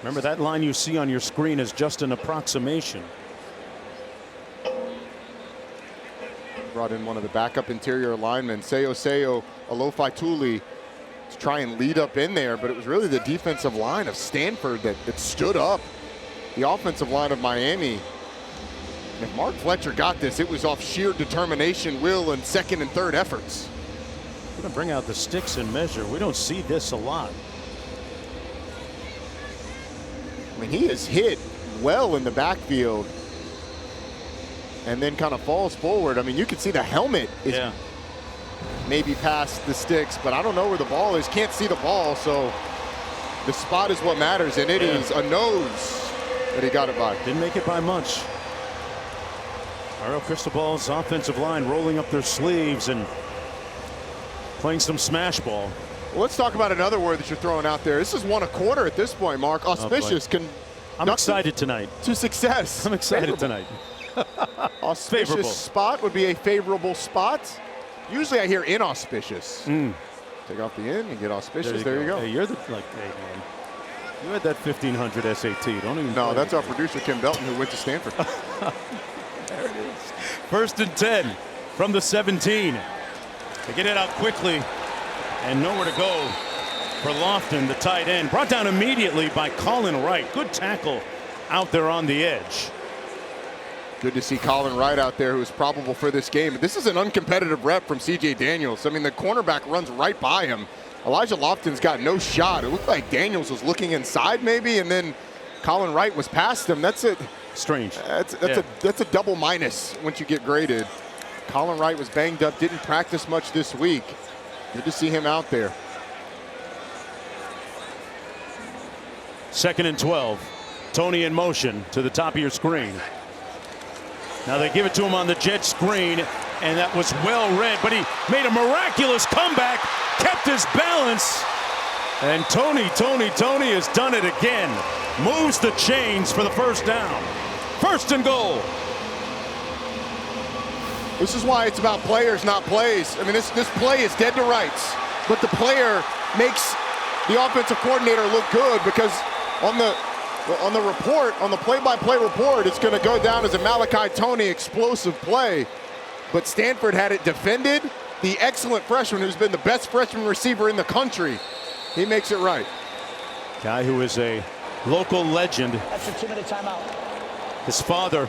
Remember, that line you see on your screen is just an approximation. Brought in one of the backup interior linemen, Seyo Alofaituli, to try and lead up in there, but it was really the defensive line of Stanford that stood up the offensive line of Miami. If Mark Fletcher got this, it was off sheer determination, will, and second and third efforts. Going to bring out the sticks and measure. We don't see this a lot. I mean, he is hit well in the backfield and then kind of falls forward. I mean, you can see the helmet is maybe past the sticks, but I don't know where the ball is. Can't see the ball, so the spot is what matters, and it is a nose that he got it by. Didn't make it by much. Mario Cristobal's offensive line rolling up their sleeves and playing some smash ball. Well, let's talk about another word that you're throwing out there. This is 1 1/4 at this point, Mark. Auspicious can. I'm excited tonight. To success. I'm excited tonight. Auspicious favorable spot would be a favorable spot. Usually I hear inauspicious. Take off the in and get auspicious. There you go. Hey, you're the hey man. You had that 1500 SAT. Don't even. No, that's our producer Kim Belton, who went to Stanford. There it is. 1st and 10 from the 17. They get it out quickly and nowhere to go for Lofton, the tight end. Brought down immediately by Colin Wright. Good tackle out there on the edge. Good to see Colin Wright out there, who's probable for this game. This is an uncompetitive rep from C.J. Daniels. I mean, the cornerback runs right by him. Elijah Lofton's got no shot. It looked like Daniels was looking inside maybe, and then Colin Wright was past him. That's it. Strange. That's a double minus once you get graded. Colin Wright was banged up, didn't practice much this week. Good to see him out there. 2nd and 12. Toney in motion to the top of your screen. Now they give it to him on the jet screen, and that was well read, but he made a miraculous comeback, kept his balance, and Toney has done it again. Moves the chains for the first down. 1st and goal. This is why it's about players, not plays. I mean, this play is dead to rights, but the player makes the offensive coordinator look good, because on the report, on the play-by-play report, it's going to go down as a Malachi Toney explosive play. But Stanford had it defended. The excellent freshman, who's been the best freshman receiver in the country, he makes it right. Guy who is a local legend. That's a 2-minute timeout. His father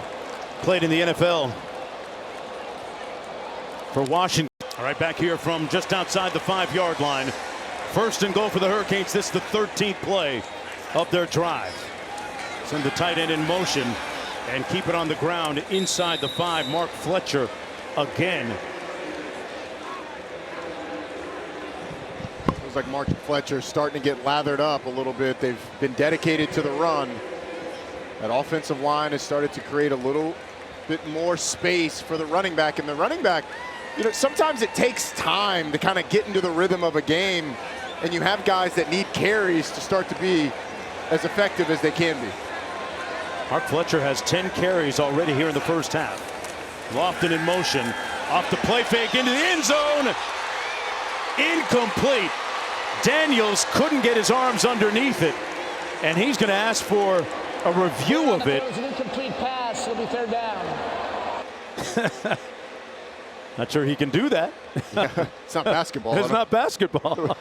played in the NFL for Washington. All right, back here from just outside the 5-yard line. 1st and goal for the Hurricanes. This is the 13th play of their drive. Send the tight end in motion and keep it on the ground inside the 5. Mark Fletcher again. Feels like Mark Fletcher starting to get lathered up a little bit. They've been dedicated to the run. That offensive line has started to create a little bit more space for the running back. And the running back, you know, sometimes it takes time to kind of get into the rhythm of a game, and you have guys that need carries to start to be as effective as they can be. Mark Fletcher has 10 carries already here in the first half. Lofton in motion, off the play fake into the end zone. Incomplete. Daniels couldn't get his arms underneath it, and he's going to ask for a review of it. It was an incomplete pass. It'll be 3rd down. Not sure he can do that. It's not basketball. It's not basketball. I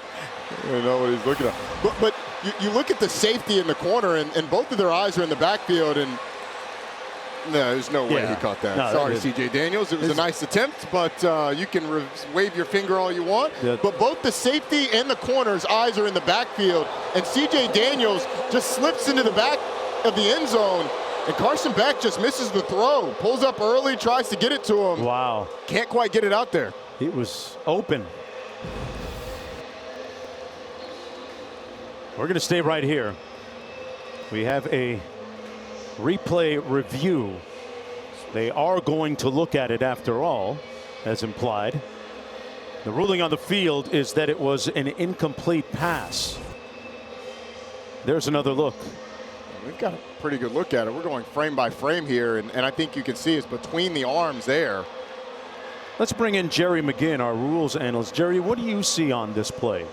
don't know what he's looking at. But you look at the safety in the corner, and both of their eyes are in the backfield, and no, there's no way he caught that. No, sorry, C.J. Daniels. It was a nice attempt, but you can wave your finger all you want. Yeah. But both the safety and the corner's eyes are in the backfield, and C.J. Daniels just slips into the back of the end zone, and Carson Beck just misses the throw. Pulls up early, tries to get it to him. Wow. Can't quite get it out there. It was open. We're going to stay right here. We have a replay review. They are going to look at it after all, as implied. The ruling on the field is that it was an incomplete pass. There's another look. We've got a pretty good look at it. We're going frame by frame here, and I think you can see it's between the arms there. Let's bring in Jerry McGinn, our rules analyst. Jerry, what do you see on this play?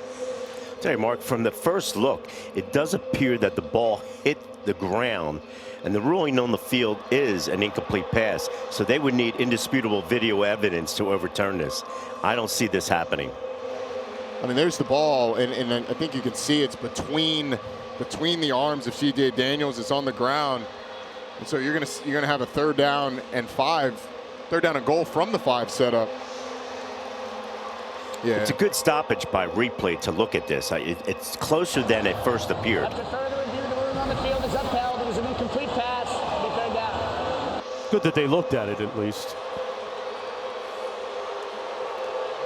Tell you, Mark, from the first look, it does appear that the ball hit the ground, and the ruling on the field is an incomplete pass. So they would need indisputable video evidence to overturn this. I don't see this happening. I mean, there's the ball, and I think you can see it's between the arms of C.J. Daniels. It's on the ground. And so you're gonna have a 3rd down and goal from the 5 setup. Yeah. It's a good stoppage by replay to look at this. It's closer than it first appeared. After further review, the ruling on the field is upheld. It was an incomplete pass. It'll be 3rd down. Good that they looked at it at least.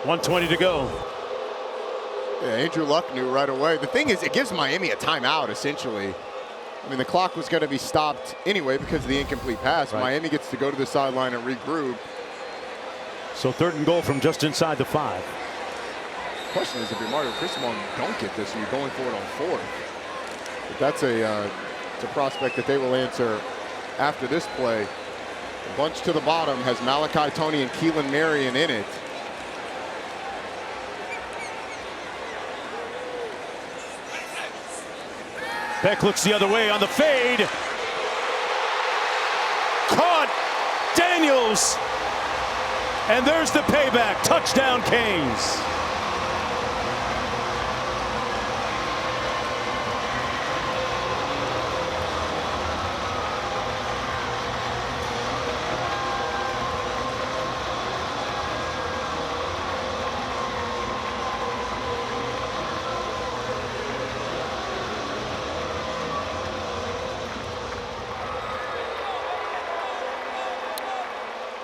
1:20 to go. Yeah, Andrew Luck knew right away. The thing is, it gives Miami a timeout, essentially. I mean, the clock was going to be stopped anyway because of the incomplete pass. Right. Miami gets to go to the sideline and regroup. So 3rd and goal from just inside the 5. The question is, if you're Mario Cristobal, don't get this, and you're going for it on 4th. But that's it's a prospect that they will answer after this play. The bunch to the bottom has Malachi Toney and Keelan Marion in it. Beck looks the other way on the fade. Caught Daniels. And there's the payback. Touchdown Canes.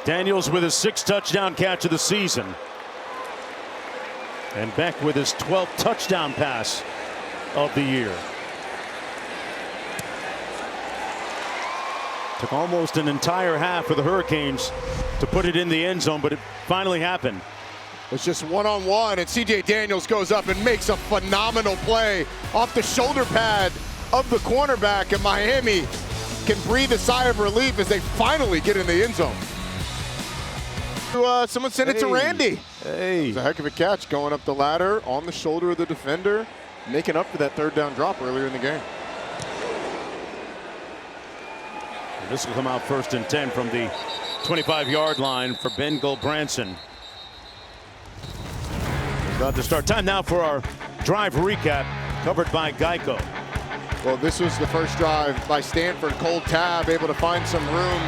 Daniels with his 6th touchdown catch of the season. And Beck with his 12th touchdown pass of the year. Took almost an entire half for the Hurricanes to put it in the end zone, but it finally happened. It's just one-on-one, and CJ Daniels goes up and makes a phenomenal play off the shoulder pad of the cornerback, and Miami can breathe a sigh of relief as they finally get in the end zone. Someone sent it to Randy. Hey. It was a heck of a catch going up the ladder on the shoulder of the defender, making up for that 3rd down drop earlier in the game. This will come out 1st and 10 from the 25-yard line for Ben Gulbranson. About to start. Time now for our drive recap, covered by Geico. Well, this was the first drive by Stanford. Cole Tabb able to find some room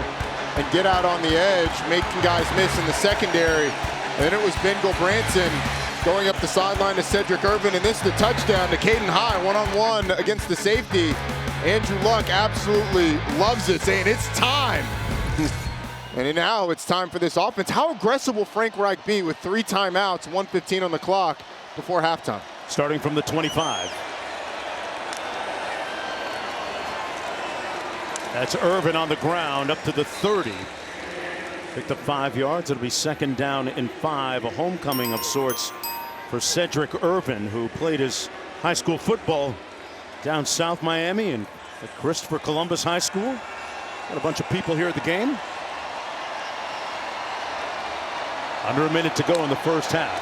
and get out on the edge, making guys miss in the secondary. And then it was Ben Gulbranson going up the sideline to Cedric Irvin, and this is the touchdown to Caden High, one-on-one against the safety. Andrew Luck absolutely loves it, saying it's time. And now it's time for this offense. How aggressive will Frank Reich be with 3 timeouts, 1:15 on the clock before halftime? Starting from the 25. That's Irvin on the ground up to the 30. Picked up 5 yards. It'll be 2nd down and 5. A homecoming of sorts for Cedric Irvin, who played his high school football down South Miami and at Christopher Columbus High School. Got a bunch of people here at the game. Under a minute to go in the first half.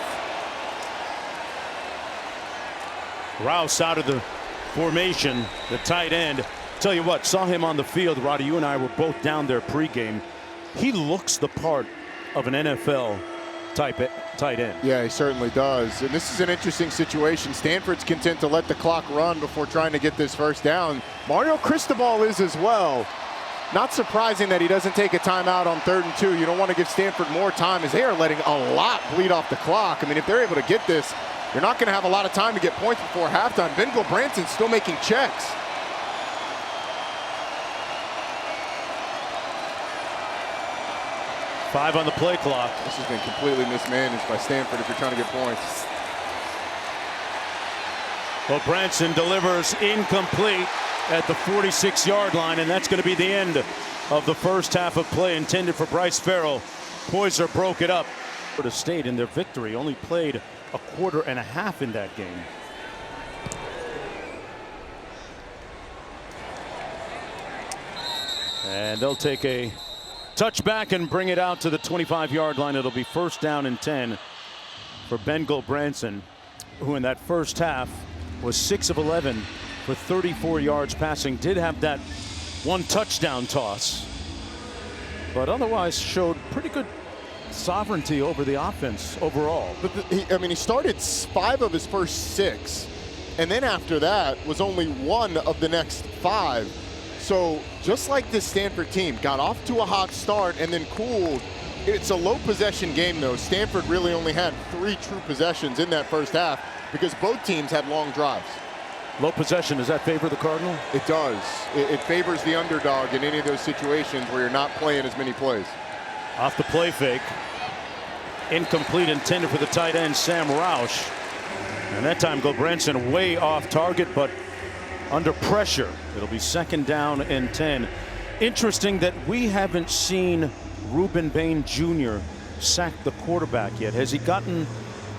Rouse out of the formation, the tight end. Tell you what, saw him on the field. Roddy, you and I were both down there pregame. He looks the part of an NFL type tight end. Yeah, he certainly does. And this is an interesting situation. Stanford's content to let the clock run before trying to get this first down. Mario Cristobal is as well. Not surprising that he doesn't take a timeout on 3rd and 2. You don't want to give Stanford more time, as they are letting a lot bleed off the clock. I mean, if they're able to get this, you're not going to have a lot of time to get points before halftime. Ben Gulbranson's still making checks. Five on the play clock. This has been completely mismanaged by Stanford if you're trying to get points. Well, Branson delivers incomplete at the 46-yard line, and that's going to be the end of the first half of play intended for Bryce Farrell. Poyser broke it up. Florida State in their victory only played a quarter and a half in that game. And they'll take a touchback and bring it out to the 25-yard line. It'll be 1st down and 10 for Ben Gulbranson, who in that first half was 6 of 11 for 34 yards passing. Did have that 1 touchdown toss, but otherwise showed pretty good sovereignty over the offense overall. But he started 5 of his first 6, and then after that was only 1 of the next 5. So just like this Stanford team, got off to a hot start and then cooled. It's a low possession game though. Stanford really only had 3 true possessions in that first half because both teams had long drives. Low possession, does that favor the Cardinal? It does. It favors the underdog in any of those situations where you're not playing as many plays. Off the play fake. Incomplete, intended for the tight end, Sam Roush. And that time, Gulbranson way off target, but under pressure. It'll be 2nd down and 10. Interesting that we haven't seen Ruben Bain Jr. sack the quarterback yet. Has he gotten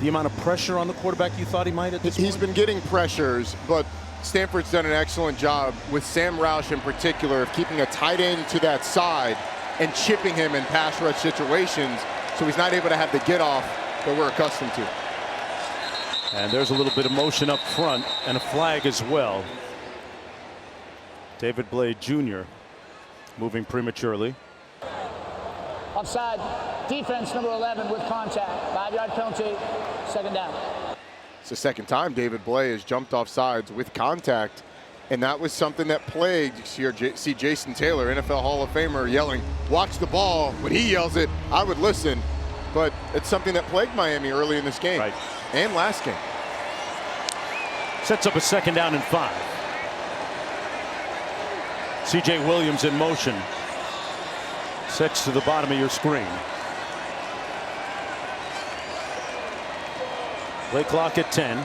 the amount of pressure on the quarterback you thought he might at this point? He's been getting pressures, but Stanford's done an excellent job with Sam Roush in particular of keeping a tight end to that side and chipping him in pass rush situations so he's not able to have the get off that we're accustomed to. And there's a little bit of motion up front and a flag as well. David Blade Jr. moving prematurely. Offside. Defense number 11 with contact. 5-yard penalty. 2nd down. It's the 2nd time David Blay has jumped off sides with contact, and that was something that plagued. You see Jason Taylor, NFL Hall of Famer, yelling, "Watch the ball." When he yells it, I would listen, but it's something that plagued Miami early in this game. Right. And last game. Sets up a 2nd down and 5. C.J. Williams in motion. Sets to the bottom of your screen. Play clock at 10.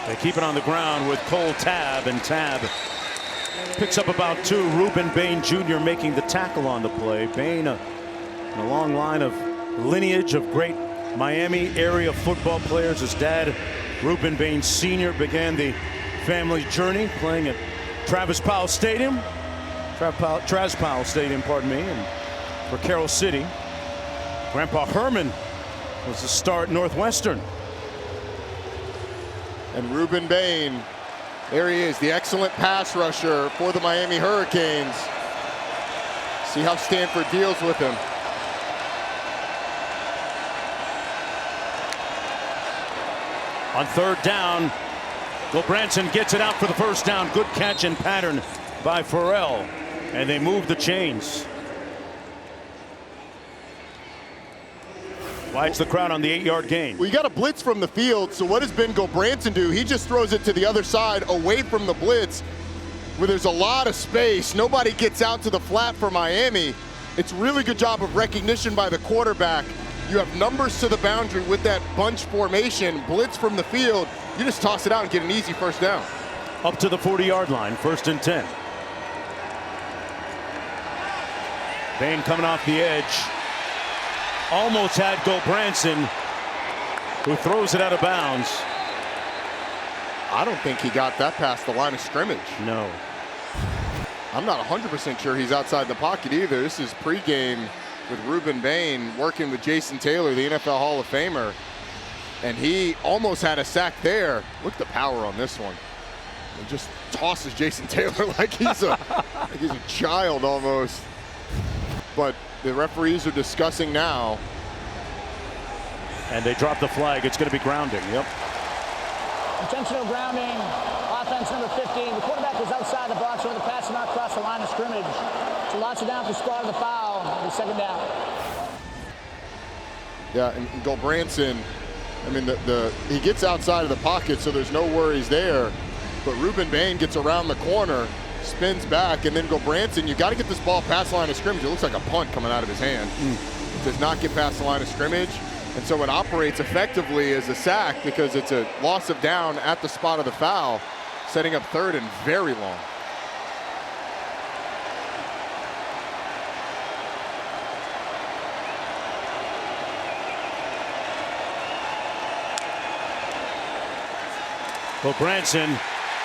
They keep it on the ground with Cole Tabb, and Tabb picks up about 2. Ruben Bain Jr. making the tackle on the play. Bain, a long line of lineage of great Miami area football players. His dad, Ruben Bain Sr., began the family journey playing at Travis Powell Stadium. Traz Powell Stadium, pardon me, and for Carroll City. Grandpa Herman was the star at Northwestern. And Ruben Bain, there he is, the excellent pass rusher for the Miami Hurricanes. See how Stanford deals with him. On 3rd down, Gulbranson gets it out for the 1st down. Good catch and pattern by Farrell. And they move the chains. Wides the crowd on the 8-yard gain. We got a blitz from the field, so what does Ben Gulbranson do? He just throws it to the other side away from the blitz where there's a lot of space. Nobody gets out to the flat for Miami. It's really good job of recognition by the quarterback. You have numbers to the boundary with that bunch formation, blitz from the field. You just toss it out and get an easy 1st down. Up to the 40-yard line, 1st and 10. Bain coming off the edge. Almost had Gulbranson, who throws it out of bounds. I don't think he got that past the line of scrimmage. No. I'm not 100% sure he's outside the pocket either. This is pregame with Ruben Bain working with Jason Taylor, the NFL Hall of Famer. And he almost had a sack there. Look at the power on this one. It just tosses Jason Taylor like he's a child almost. But the referees are discussing now. And they drop the flag. It's going to be grounding. Yep. Intentional grounding. Offense number 15. The quarterback was outside the box when the pass did not cross the line of scrimmage. So lots of down for spot of the foul. The 2nd down. Yeah, and Gulbranson, I mean, he gets outside of the pocket, so there's no worries there. But Ruben Bain gets around the corner, spins back, and then Gulbranson, you got to get this ball past the line of scrimmage. It looks like a punt coming out of his hand. It does not get past the line of scrimmage, and so it operates effectively as a sack because it's a loss of down at the spot of the foul, setting up 3rd and very long. Gulbranson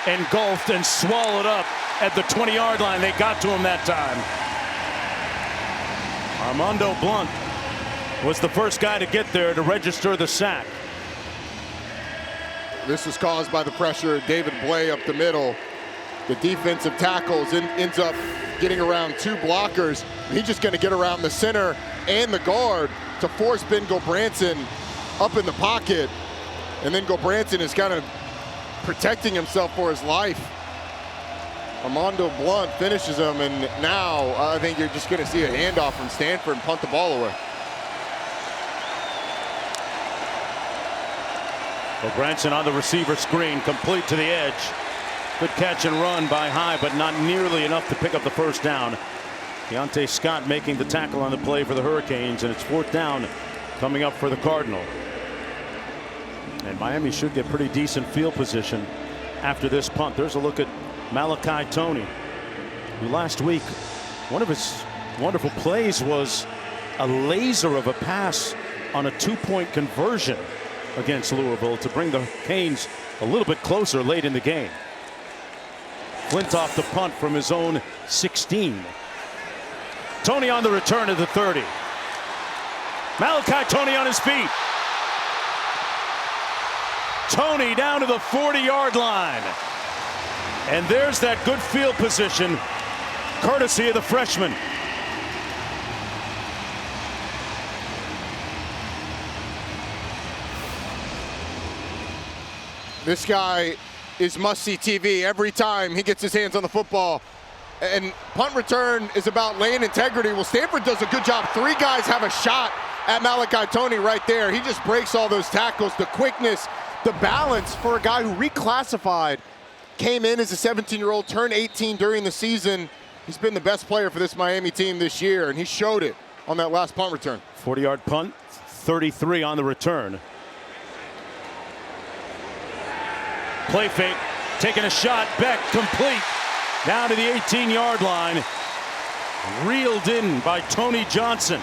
engulfed and swallowed up at the 20-yard line. They got to him that time. Armando Blunt was the first guy to get there to register the sack. This was caused by the pressure. David Blay up the middle. The defensive tackles ends up getting around 2 blockers. He's just going to get around the center and the guard to force Ben Gulbranson up in the pocket. And then Gulbranson is kind of protecting himself for his life. Armando Blunt finishes him, and now I think you're just going to see a handoff from Stanford and punt the ball away. Well, Branson on the receiver screen, complete to the edge. Good catch and run by High, but not nearly enough to pick up the first down. Deontay Scott making the tackle on the play for the Hurricanes, and it's 4th down coming up for the Cardinal. And Miami should get pretty decent field position after this punt. There's a look at Malachi Toney, who last week, one of his wonderful plays was a laser of a pass on a 2-point conversion against Louisville to bring the Canes a little bit closer late in the game. Flintoff the punt from his own 16. Toney on the return of the 30. Malachi Toney on his feet. Toney down to the 40-yard line. And there's that good field position, courtesy of the freshman. This guy is must-see TV every time he gets his hands on the football. And punt return is about lane integrity. Well, Stanford does a good job. 3 guys have a shot at Malachi Toney right there. He just breaks all those tackles, the quickness, the balance for a guy who reclassified, came in as a 17-year-old, turned 18 during the season. He's been the best player for this Miami team this year, and he showed it on that last punt return. 40-yard punt, 33 on the return. Play fake, taking a shot, Beck complete, down to the 18-yard line. Reeled in by Tony Johnson.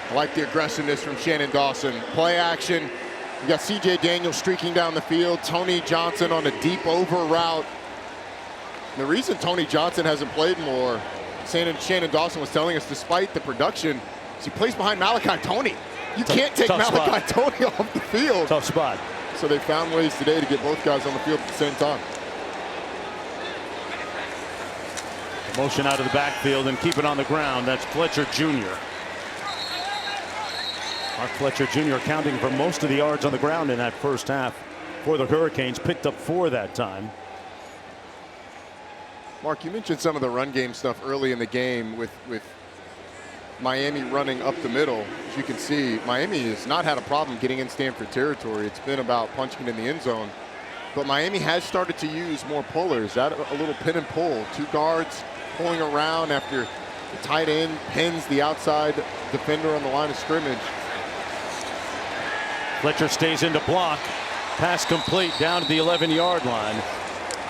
I like the aggressiveness from Shannon Dawson. Play action. You got C.J. Daniels streaking down the field. Tony Johnson on a deep over route. And the reason Tony Johnson hasn't played more, Shannon Dawson was telling us, despite the production, is he plays behind Malachi Toney. You can't take Malachi Toney off the field. Tough spot. So they found ways today to get both guys on the field at the same time. Motion out of the backfield and keep it on the ground. That's Fletcher Jr. Mark Fletcher Jr. accounting for most of the yards on the ground in that first half for the Hurricanes. Picked up 4 that time. Mark, you mentioned some of the run game stuff early in the game with Miami running up the middle. As you can see, Miami has not had a problem getting in Stanford territory. It's been about punching it in the end zone. But Miami has started to use more pullers. That a little pin and pull. 2 guards pulling around after the tight end pins the outside defender on the line of scrimmage. Fletcher stays in to block. Pass complete down to the 11-yard line.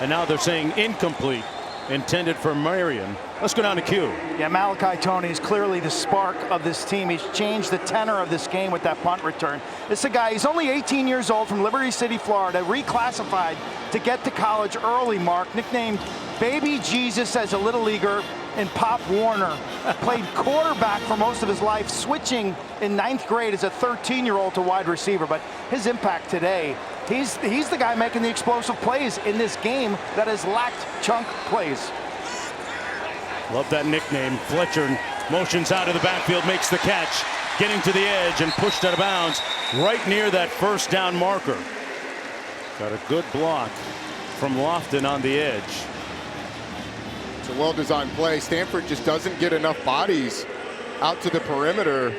And now they're saying incomplete, intended for Marion. Let's go down to Q. Yeah, Malachi Toney is clearly the spark of this team. He's changed the tenor of this game with that punt return. This is a guy, he's only 18 years old, from Liberty City, Florida, reclassified to get to college early, Mark, nicknamed Baby Jesus as a little leaguer in Pop Warner. Played quarterback for most of his life, switching in 9th grade as a 13-year-old to wide receiver. But his impact today, he's the guy making the explosive plays in this game that has lacked chunk plays. Love that nickname. Fletcher motions out of the backfield, makes the catch, getting to the edge and pushed out of bounds right near that first down marker. Got a good block from Lofton on the edge. It's a well-designed play. Stanford just doesn't get enough bodies out to the perimeter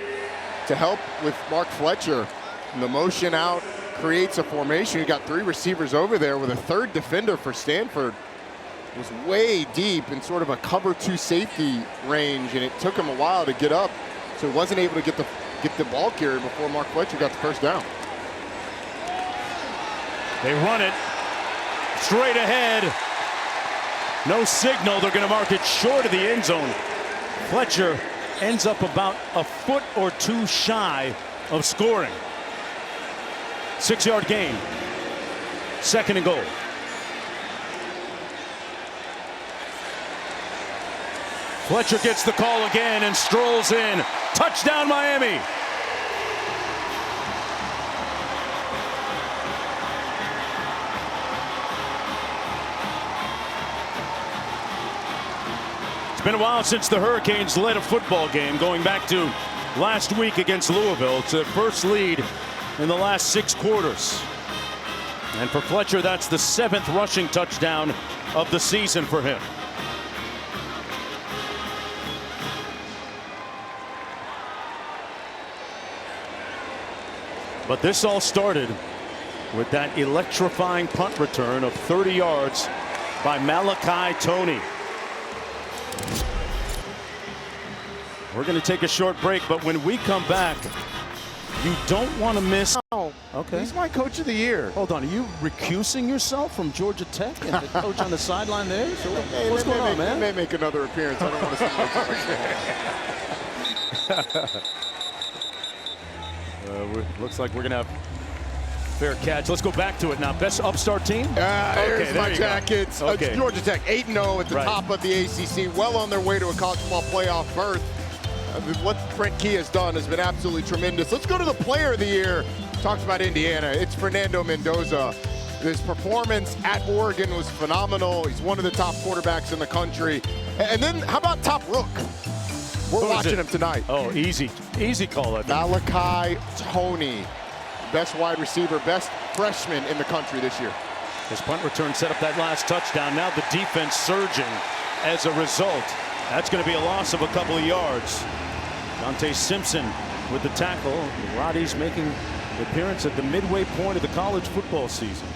to help with Mark Fletcher. And the motion out creates a formation. You got 3 receivers over there with a 3rd defender for Stanford. It was way deep in sort of a cover 2 safety range, and it took him a while to get up, so he wasn't able to get the ball carrier before Mark Fletcher got the first down. They run it straight ahead. No signal. They're going to mark it short of the end zone. Fletcher ends up about a foot or 2 shy of scoring. 6-yard gain. 2nd and goal. Fletcher gets the call again and strolls in. Touchdown, Miami. It's been a while since the Hurricanes led a football game, going back to last week against Louisville. It's their first lead in the last 6 quarters. And for Fletcher, that's the 7th rushing touchdown of the season for him. But this all started with that electrifying punt return of 30 yards by Malachi Toney. We're going to take a short break, but when we come back, you don't want to miss. Oh, okay. He's my coach of the year. Hold on, are you recusing yourself from Georgia Tech and the coach on the sideline there? So what's going on, man? He may make another appearance. I don't want to see Looks like we're going to have fair catch. Let's go back to it now. Best upstart team? Here's my Jackets. Okay. Georgia Tech 8-0 at the top of the ACC, well on their way to a college football playoff berth. What Trent Key has done has been absolutely tremendous. Let's go to the player of the year. Talked about Indiana. It's Fernando Mendoza. His performance at Oregon was phenomenal. He's one of the top quarterbacks in the country. And then how about top rook? We're watching him tonight. Oh, easy call. Malachi Toney, best wide receiver, best freshman in the country this year. His punt return set up that last touchdown. Now the defense surging as a result. That's going to be a loss of a couple of yards. Dante Simpson with the tackle. The Roddies making the appearance at the midway point of the college football season.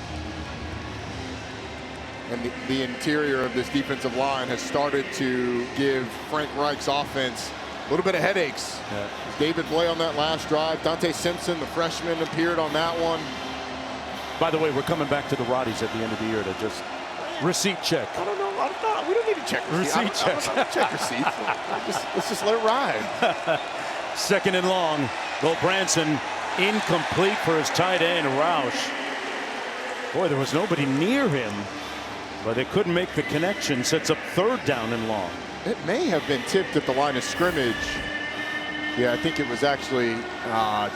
And the interior of this defensive line has started to give Frank Reich's offense a little bit of headaches. Yeah. David Blay on that last drive. Dante Simpson, the freshman, appeared on that one. By the way, we're coming back to the Roddies at the end of the year to just receipt check. I don't know. We don't need to check receipts. Receipt checks. Check receipts. Let's just let it ride. 2nd and long. Cole Branson incomplete for his tight end, Roush. Boy, there was nobody near him, but they couldn't make the connection. Sets up 3rd down and long. It may have been tipped at the line of scrimmage. Yeah, I think it was actually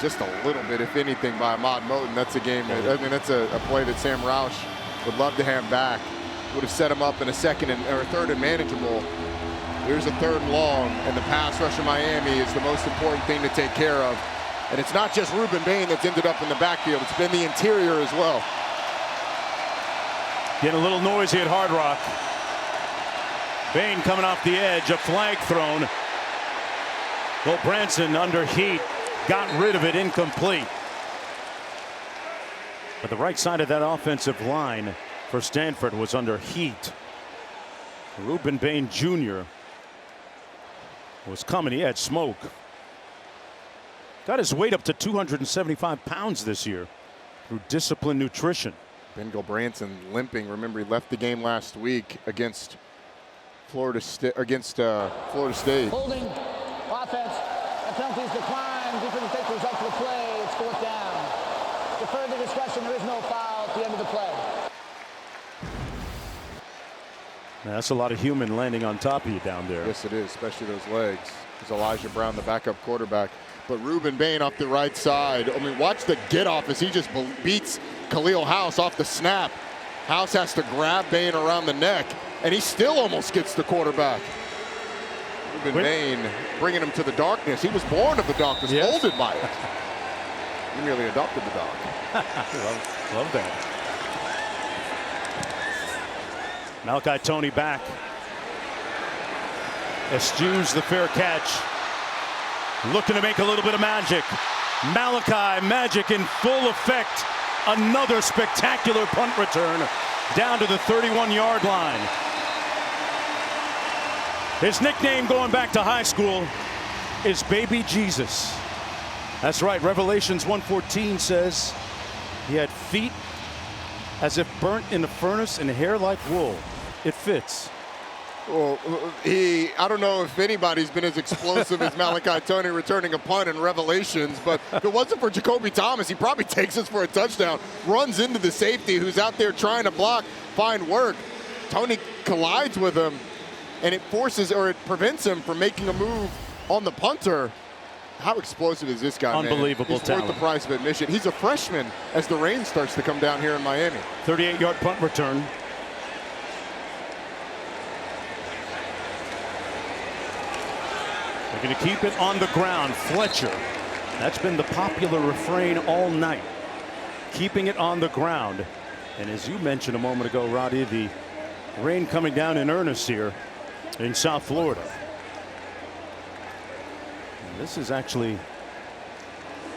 just a little bit, if anything, by Ahmad Moten. That's a game that, I mean, that's a play that Sam Roush would love to have back. Would have set him up in a 3rd and manageable. Here's a 3rd and long, and the pass rush of Miami is the most important thing to take care of. And it's not just Ruben Bain that's ended up in the backfield. It's been the interior as well. Getting a little noisy at Hard Rock. Bain coming off the edge, a flag thrown. Cole Branson under heat, got rid of it, incomplete. But the right side of that offensive line for Stanford was under heat. Ruben Bain Jr. was coming. He had smoke. Got his weight up to 275 pounds this year through disciplined nutrition. Bengal Branson limping. Remember, he left the game last week against Florida State. Holding, offense, and penalties decline. Defense takes the result of the play. It's 4th down. Deferred to discussion. There is no foul at the end of the play. Now, that's a lot of human landing on top of you down there. Yes, it is, especially those legs. It's Elijah Brown, the backup quarterback. But Ruben Bain off the right side. I mean, watch the get off as he just beats Khalil House off the snap. House has to grab Bain around the neck, and he still almost gets the quarterback. Ruben Bain bringing him to the darkness. He was born of the darkness, molded by it. He merely adopted the dark. love that. Malachi Toney back. Eschews the fair catch. Looking to make a little bit of magic. Malachi magic in full effect. Another spectacular punt return down to the 31-yard line. His nickname going back to high school is Baby Jesus. That's right. Revelations 1:14 says he had feet as if burnt in the furnace and hair like wool. It fits. Well, I don't know if anybody's been as explosive as Malachi Toney returning a punt in Revelations, but if it wasn't for Jacoby Thomas, he probably takes us for a touchdown, runs into the safety who's out there trying to block, find work. Toney collides with him, and it prevents him from making a move on the punter. How explosive is this guy, Unbelievable man? He's worth the price of admission. He's a freshman as the rain starts to come down here in Miami. 38-yard punt return. They're going to keep it on the ground. Fletcher That's been the popular refrain all night, keeping it on the ground. And as you mentioned a moment ago, Roddy, the rain coming down in earnest here in South Florida. And this is actually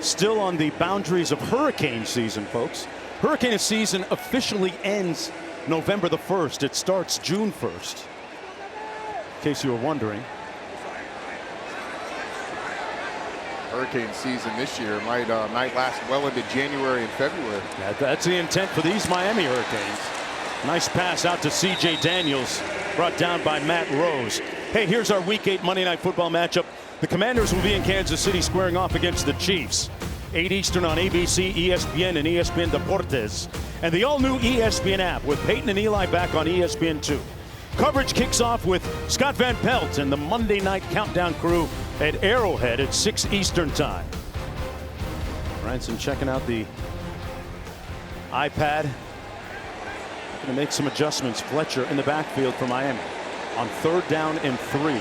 still on the boundaries of hurricane season, folks. Hurricane season officially ends November the 1st. It starts June 1st. In case you were wondering. Hurricane season this year might last well into January and February. Yeah, that's the intent for these Miami Hurricanes. Nice pass out to C.J. Daniels, brought down by Matt Rose. Hey, here's our Week 8 Monday Night Football matchup. The Commanders will be in Kansas City squaring off against the Chiefs. 8 Eastern on ABC, ESPN, and ESPN Deportes. And the all-new ESPN app with Peyton and Eli back on ESPN2. Coverage kicks off with Scott Van Pelt and the Monday Night Countdown crew at Arrowhead at 6 Eastern time. Branson checking out the iPad. Going to make some adjustments. Fletcher in the backfield for Miami on 3rd down and 3.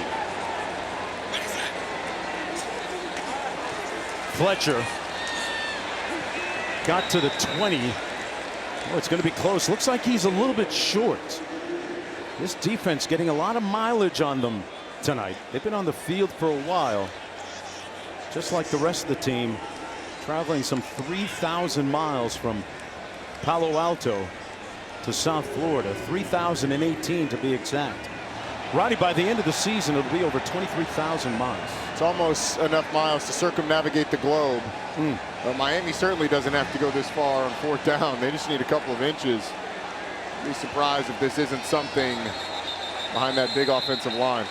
Fletcher got to the 20. Oh, it's going to be close. Looks like he's a little bit short. This defense getting a lot of mileage on them tonight. They've been on the field for a while, just like the rest of the team, traveling some 3,000 miles from Palo Alto to South Florida, 3,018 to be exact. Roddy, by the end of the season, it'll be over 23,000 miles. It's almost enough miles to circumnavigate the globe. But Miami certainly doesn't have to go this far on 4th down. They just need a couple of inches. Be surprised if this isn't something behind that big offensive line.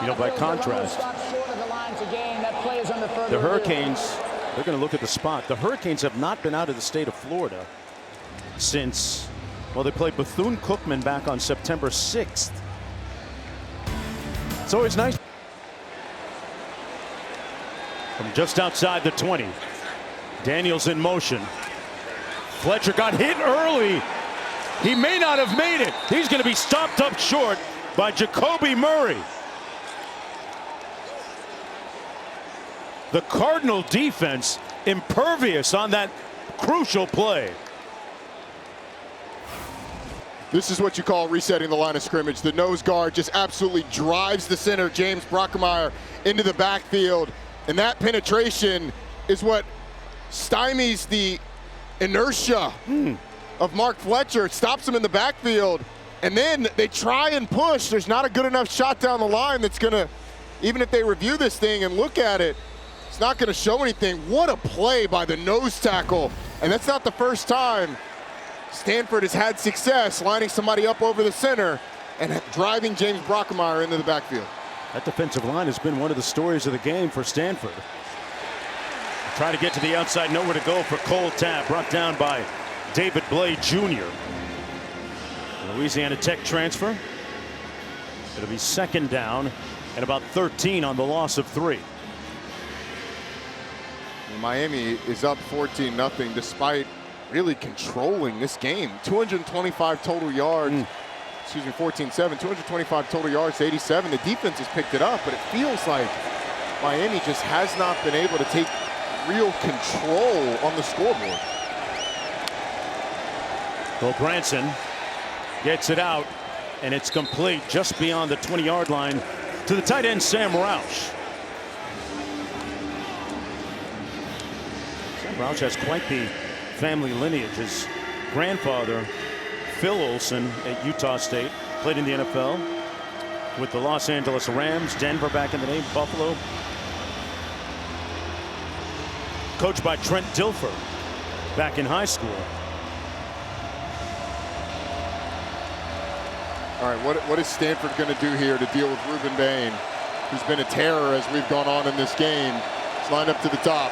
You know, by contrast, the Hurricanes, they're going to look at the spot. The Hurricanes have not been out of the state of Florida since, well, they played Bethune-Cookman back on September 6th. It's always nice. From just outside the 20, Daniels in motion. Fletcher got hit early. He may not have made it. He's going to be stopped up short by Jacoby Murray. The Cardinal defense impervious on that crucial play. This is what you call resetting the line of scrimmage. The nose guard just absolutely drives the center, James Brockermeyer, into the backfield. And that penetration is what stymies the inertia of Mark Fletcher. It stops him in the backfield. And then they try and push. There's not a good enough shot down the line that's going to, even if they review this thing and look at it, it's not going to show anything. What a play by the nose tackle. And that's not the first time Stanford has had success lining somebody up over the center and driving James Brockermeyer into the backfield. That defensive line has been one of the stories of the game for Stanford. Try to get to the outside, nowhere to go for Cole Tabb, brought down by David Blay Jr. Louisiana Tech transfer. It'll be 2nd down and about 13 on the loss of 3. Miami is up 14-0 despite really controlling this game. 225 total yards. 14-7, 225 total yards to 87. The defense has picked it up, but it feels like Miami just has not been able to take real control on the scoreboard. Well, Branson gets it out, and it's complete just beyond the 20-yard line to the tight end, Sam Roush. Sam Roush has quite the family lineage. His grandfather, Phil Olson, at Utah State, played in the NFL with the Los Angeles Rams, Denver back in the day, Buffalo. Coached by Trent Dilfer back in high school. All right, what is Stanford going to do here to deal with Ruben Bain, who's been a terror as we've gone on in this game? He's lined up to the top.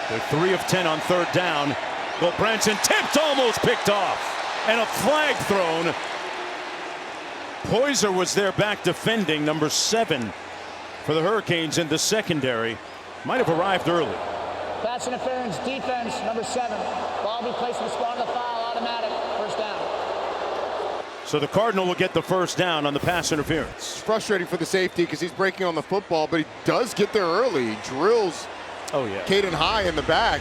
They're 3 of 10 on 3rd down. Well, Branson tipped, almost picked off, and a flag thrown. Poyser was there back defending, number 7 for the Hurricanes in the secondary. Might have arrived early. Pass interference defense, number 7. Ball be placed in the spot of the foul, automatic, 1st down. So the Cardinal will get the first down on the pass interference. It's frustrating for the safety because he's breaking on the football, but he does get there early. He drills Caden high in the back.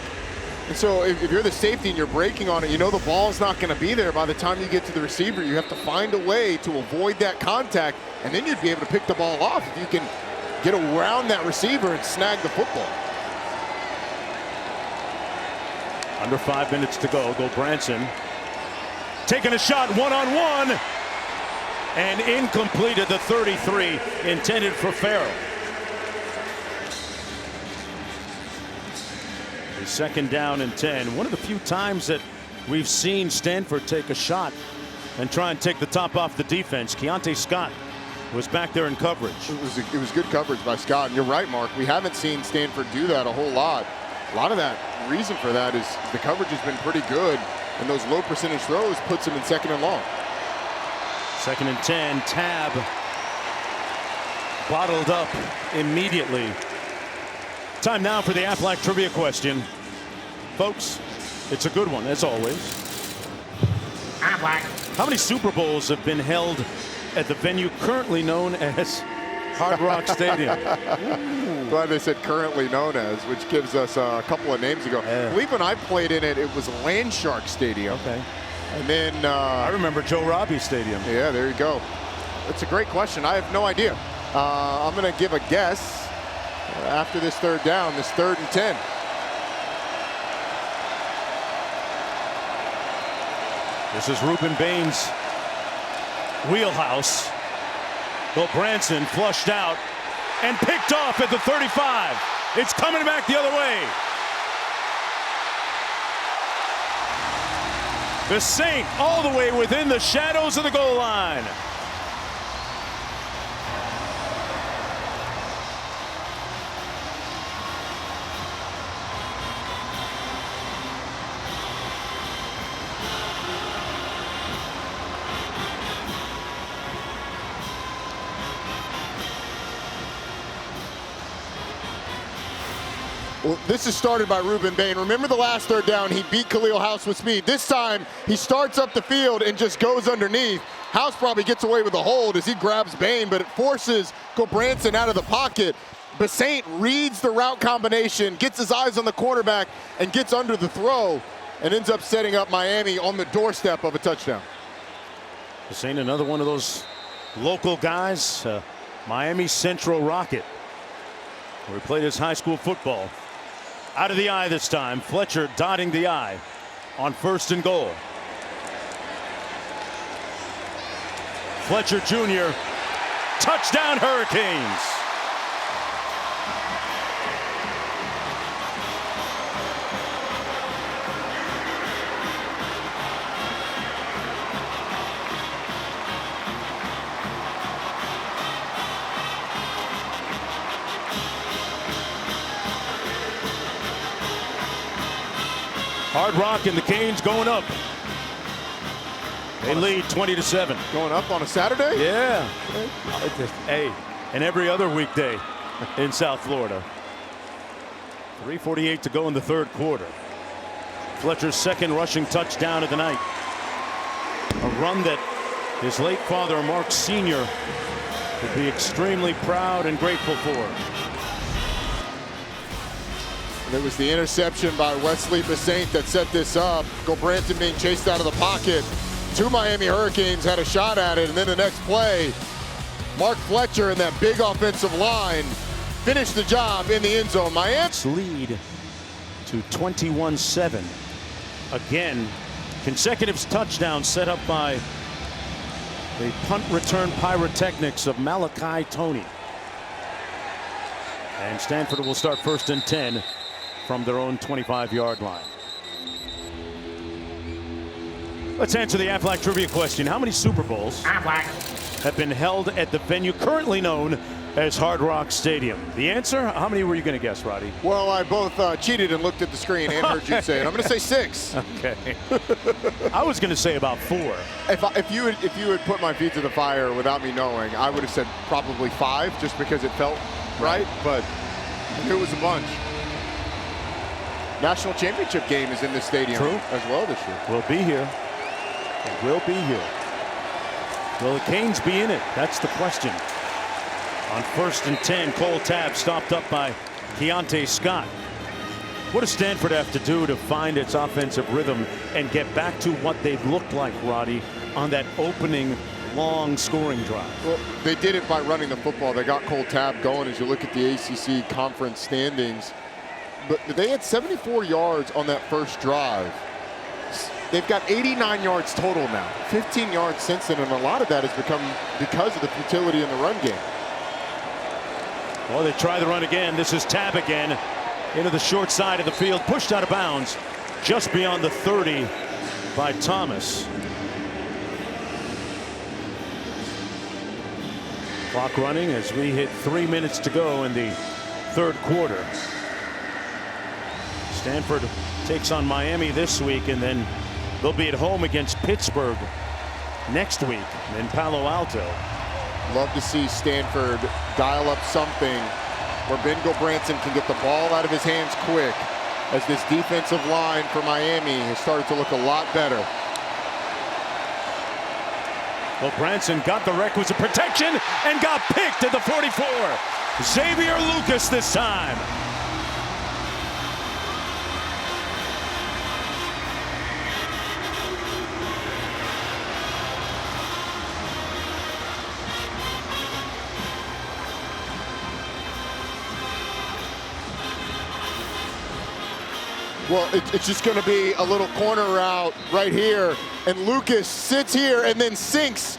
And so if you're the safety and you're breaking on it, you know the ball's not going to be there by the time you get to the receiver. You have to find a way to avoid that contact, and then you'd be able to pick the ball off if you can get around that receiver and snag the football. Under 5 minutes to go. Branson taking a shot one-on-one, and incomplete at the 33, intended for Farrell. Second down and 10. One of the few times that we've seen Stanford take a shot and try and take the top off the defense. Keontae Scott was back there in coverage. It was good coverage by Scott. And you're right, Mark. We haven't seen Stanford do that a whole lot. A lot of that reason for that is the coverage has been pretty good, and those low percentage throws puts them in second and long. Second and 10. Tabb bottled up immediately. Time now for the Aflac trivia question. Folks, it's a good one, as always. How many Super Bowls have been held at the venue currently known as Hard Rock Stadium? Glad they said currently known as, which gives us a couple of names ago. I believe when I played in it, it was Landshark Stadium. Okay. And then I remember Joe Robbie Stadium. Yeah, there you go. That's a great question. I have no idea. I'm going to give a guess. After this third down, this 3rd and 10. This is Ruben Bain's wheelhouse. Branson flushed out and picked off at the 35. It's coming back the other way. The Saint all the way within the shadows of the goal line. Well, this is started by Ruben Bain. Remember the last third down, he beat Khalil House with speed. This time, he starts up the field and just goes underneath. House probably gets away with a hold as he grabs Bain, but it forces Branson out of the pocket. Basaint reads the route combination, gets his eyes on the quarterback, and gets under the throw, and ends up setting up Miami on the doorstep of a touchdown. Basaint, another one of those local guys, Miami Central Rocket, where he played his high school football. Out of the eye this time. Fletcher dotting the eye on 1st and goal. Fletcher Jr. Touchdown Hurricanes. Hard Rock and the Canes going up. They lead 20-7. Going up on a Saturday? Yeah. Hey, and every other weekday in South Florida. 3:48 to go in the 3rd quarter. Fletcher's 2nd rushing touchdown of the night. A run that his late father, Mark Sr., would be extremely proud and grateful for. There was the interception by Wesley Basaint that set this up. Branson being chased out of the pocket. 2 Miami Hurricanes had a shot at it, and then the next play, Mark Fletcher and that big offensive line finished the job in the end zone. Miami's lead to 21-7. Again, consecutive touchdowns set up by the punt return pyrotechnics of Malachi Toney. And Stanford will start 1st and 10 from their own 25-yard line. Let's answer the Aflac trivia question. How many Super Bowls have been held at the venue currently known as Hard Rock Stadium? The answer? How many were you going to guess, Roddy? Well, I both cheated and looked at the screen and heard you say it. I'm going to say 6. Okay. I was going to say about 4. If you had put my feet to the fire without me knowing, I would have said probably 5, just because it felt right. But it was a bunch. National championship game is in this stadium as well this year. We'll be here. It will be here. Will the Canes be in it? That's the question. On 1st and 10, Cole Tabb stopped up by Keontae Scott. What does Stanford have to do to find its offensive rhythm and get back to what they've looked like, Roddy, on that opening long scoring drive? Well, they did it by running the football. They got Cole Tabb going as you look at the ACC conference standings. But they had 74 yards on that first drive. They've got 89 yards total now, 15 yards since then, and a lot of that has become because of the futility in the run game. Well, they try the run again. This is Tabb again into the short side of the field, pushed out of bounds just beyond the 30 by Thomas. Clock running as we hit 3 minutes to go in the third quarter. Stanford takes on Miami this week, and then they'll be at home against Pittsburgh next week in Palo Alto. Love to see Stanford dial up something where Ben Gulbranson can get the ball out of his hands quick, as this defensive line for Miami has started to look a lot better. Well, Branson got the requisite protection and got picked at the 44. Xavier Lucas this time. Well, it's just going to be a little corner route right here, and Lucas sits here and then sinks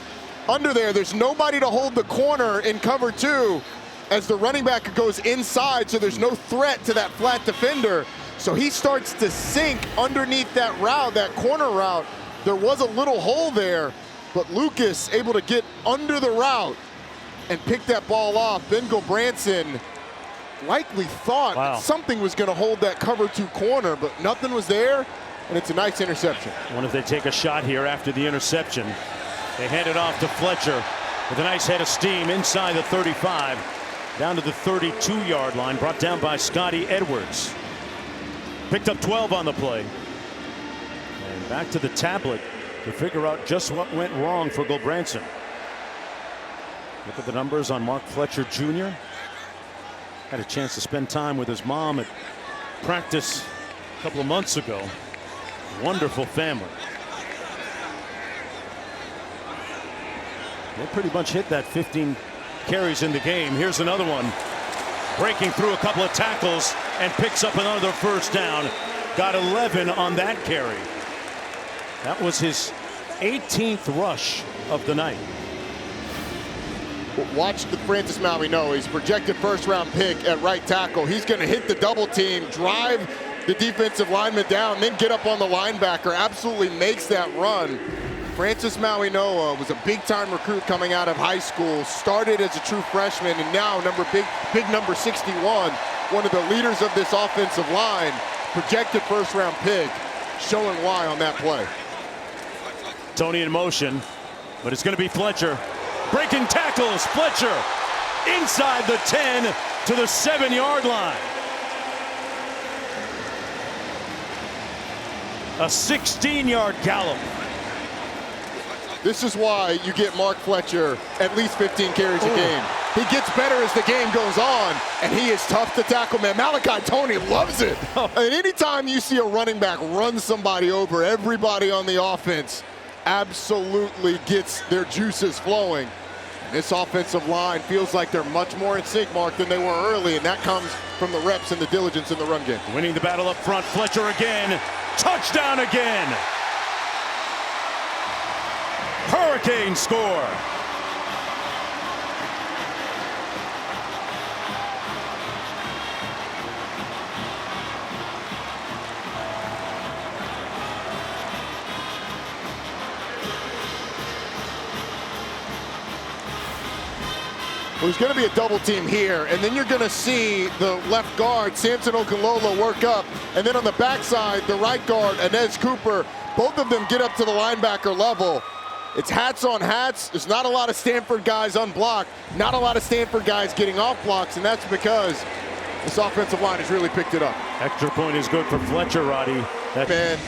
under there. There's nobody to hold the corner in cover two as the running back goes inside, so there's no threat to that flat defender. So he starts to sink underneath that route, that corner route. There was a little hole there, but Lucas able to get under the route and pick that ball off. Ben Gulbranson likely thought something was going to hold that cover two corner, but nothing was there, and it's a nice interception. I wonder if they take a shot here after the interception. They hand it off to Fletcher with a nice head of steam inside the 35, down to the 32-yard line, brought down by Scotty Edwards. Picked up 12 on the play. And back to the tablet to figure out just what went wrong for Gulbranson. Look at the numbers on Mark Fletcher Jr. Had a chance to spend time with his mom at practice a couple of months ago. Wonderful family. They pretty much hit that 15 carries in the game. Here's another one. Breaking through a couple of tackles and picks up another first down. Got 11 on that carry. That was his 18th rush of the night. Watch the Francis Mauigoa. He's projected first-round pick at right tackle. He's going to hit the double team, drive the defensive lineman down, then get up on the linebacker. Absolutely makes that run. Francis Mauigoa was a big-time recruit coming out of high school. Started as a true freshman, and now big number 61, one of the leaders of this offensive line. Projected first-round pick, showing why on that play. Toney in motion, but it's going to be Fletcher. Breaking tackles, Fletcher inside the 10 to the 7-yard line. A 16-yard gallop. This is why you get Mark Fletcher at least 15 carries a game. He gets better as the game goes on, and he is tough to tackle, man. Malachi Toney loves it. And anytime you see a running back run somebody over, everybody on the offense absolutely gets their juices flowing. This offensive line feels like they're much more in sync, Mark, than they were early, and that comes from the reps and the diligence in the run game. Winning the battle up front, Fletcher again. Touchdown again. Hurricane score. Well, there's going to be a double team here, and then you're going to see the left guard, Samson Okunlola, work up, and then on the backside, the right guard, Inez Cooper, both of them get up to the linebacker level. It's hats on hats. There's not a lot of Stanford guys unblocked, not a lot of Stanford guys getting off blocks, and that's because this offensive line has really picked it up. Extra point is good for Fletcher, Roddy. Man,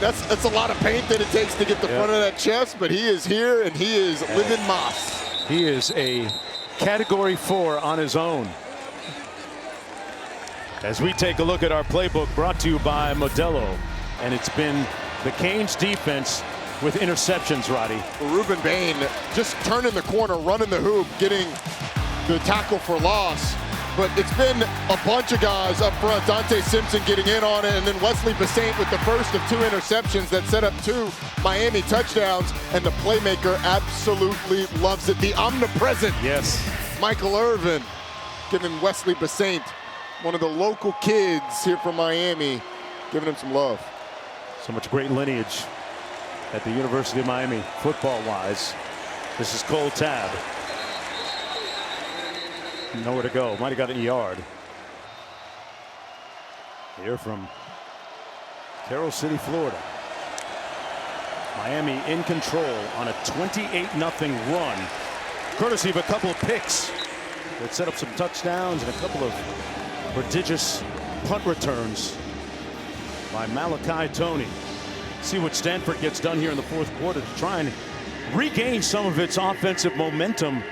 that's a lot of paint that it takes to get the front of that chest, but he is here and he is living moss. He is a Category 4 on his own. As we take a look at our playbook brought to you by Modelo, and it's been the Canes defense with interceptions, Roddy. Ruben Bain just turning the corner, running the hoop, getting the tackle for loss. But it's been a bunch of guys up front. Dante Simpson getting in on it, and then Wesley Basaint with the first of 2 interceptions that set up 2 Miami touchdowns. And the playmaker absolutely loves it. The omnipresent Michael Irvin giving Wesley Basaint, one of the local kids here from Miami, giving him some love. So much great lineage at the University of Miami, football-wise. This is Cole Tabb. Nowhere to go. Might have got a yard. Here from Carroll City, Florida. Miami in control on a 28-0 run, courtesy of a couple of picks that set up some touchdowns and a couple of prodigious punt returns by Malachi Toney. See what Stanford gets done here in the 4th quarter to try and regain some of its offensive momentum,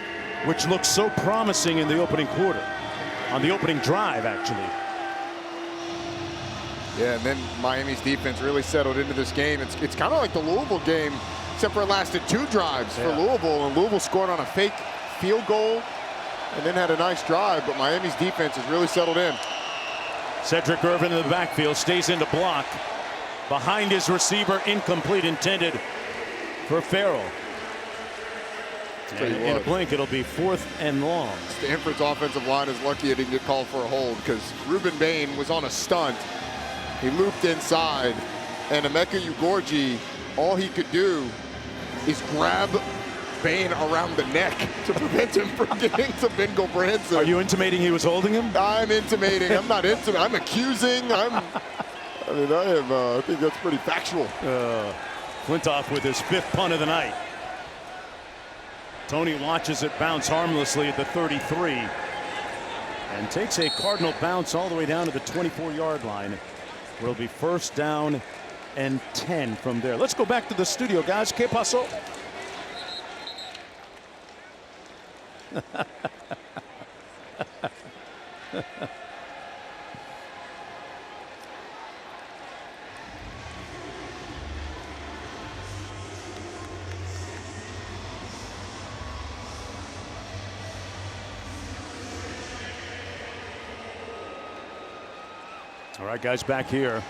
which looks so promising in the opening quarter, on the opening drive, actually. Yeah, and then Miami's defense really settled into this game. It's kind of like the Louisville game, except for it lasted 2 drives for Louisville, and Louisville scored on a fake field goal and then had a nice drive, but Miami's defense has really settled in. Cedric Irvin in the backfield, stays in to block. Behind his receiver, incomplete, intended for Farrell. And in a blink, it'll be 4th and long. Stanford's offensive line is lucky it didn't get called for a hold, because Ruben Bain was on a stunt. He looped inside, and Emeka Ugorji, all he could do is grab Bain around the neck to prevent him from getting to Bengal Branson. Are you intimating he was holding him? I'm intimating. I'm not intimating. I'm accusing. I think that's pretty factual. Flintoff with his 5th punt of the night. Toney watches it bounce harmlessly at the 33 and takes a Cardinal bounce all the way down to the 24-yard line. Will be 1st down and 10 from there. Let's go back to the studio, guys. ¿Qué pasó? All right, guys, back here.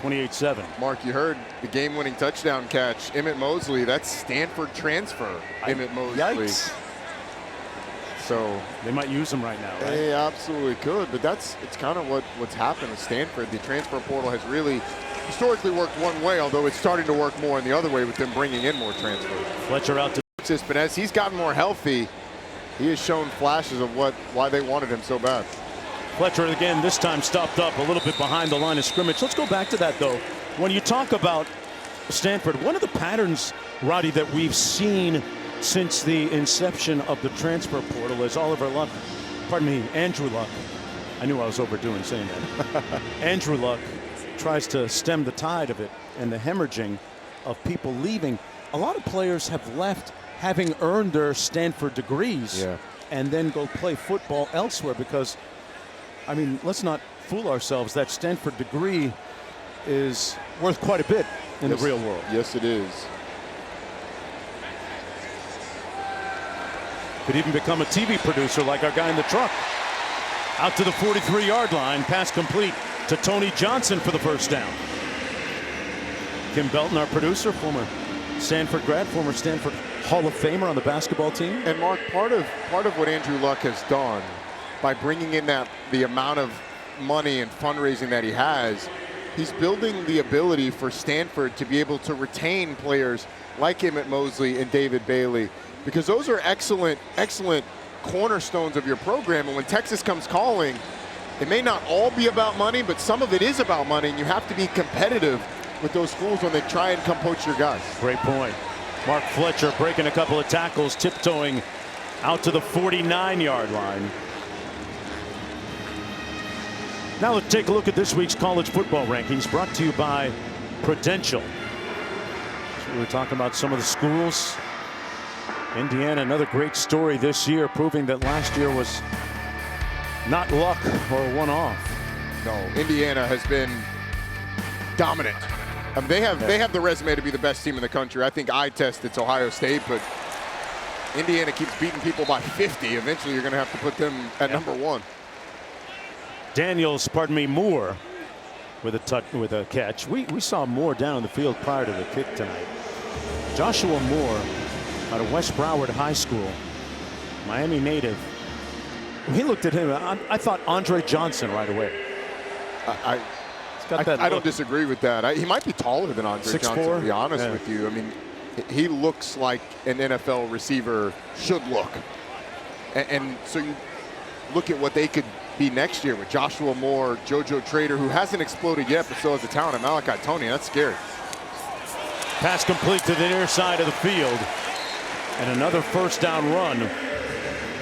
28-7. Mark, you heard the game-winning touchdown catch. Emmett Mosley, that's Stanford transfer. Emmett Mosley. Yikes. So they might use him right now, right? They absolutely could, but it's kind of what's happened with Stanford. The transfer portal has really historically worked one way, although it's starting to work more in the other way with them bringing in more transfers. Fletcher out to but as he's gotten more healthy, he has shown flashes of why they wanted him so bad. Fletcher again, this time stopped up a little bit behind the line of scrimmage. Let's go back to that, though. When you talk about Stanford, one of the patterns, Roddy, that we've seen since the inception of the transfer portal is Andrew Luck. I knew I was overdoing saying that. Andrew Luck tries to stem the tide of it and the hemorrhaging of people leaving. A lot of players have left having earned their Stanford degrees and then go play football elsewhere because, I mean, let's not fool ourselves. That Stanford degree is worth quite a bit in the real world. Yes, it is. Could even become a TV producer like our guy in the truck. Out to the 43-yard line. Pass complete to Tony Johnson for the 1st down. Kim Belton, our producer, former Stanford grad, former Stanford Hall of Famer on the basketball team. And Mark, part of what Andrew Luck has done by bringing in the amount of money and fundraising that he has, he's building the ability for Stanford to be able to retain players like Emmett Mosley and David Bailey, because those are excellent cornerstones of your program. And when Texas comes calling, it may not all be about money, but some of it is about money, and you have to be competitive with those schools when they try and come poach your guys. Great point. Mark Fletcher breaking a couple of tackles, tiptoeing out to the 49-yard line. Now let's take a look at this week's college football rankings, brought to you by Prudential. So we were talking about some of the schools. Indiana, another great story this year, proving that last year was not luck or a one-off. No, Indiana has been dominant. I mean, they have the resume to be the best team in the country. I think eye test it's Ohio State, but Indiana keeps beating people by 50. Eventually, you're going to have to put them at number one. Moore with a catch. We saw Moore down the field prior to the kick tonight. Joshua Moore out of West Broward High School, Miami native. We looked at him. I thought Andre Johnson right away. I don't disagree with that. He might be taller than Andre Johnson, to be honest with you. I mean, he looks like an NFL receiver should look. And so you look at what they could be next year with Joshua Moore, JoJo Trader, who hasn't exploded yet, but so has the talent of Malachi Toney. That's scary. Pass complete to the near side of the field. And another first down run.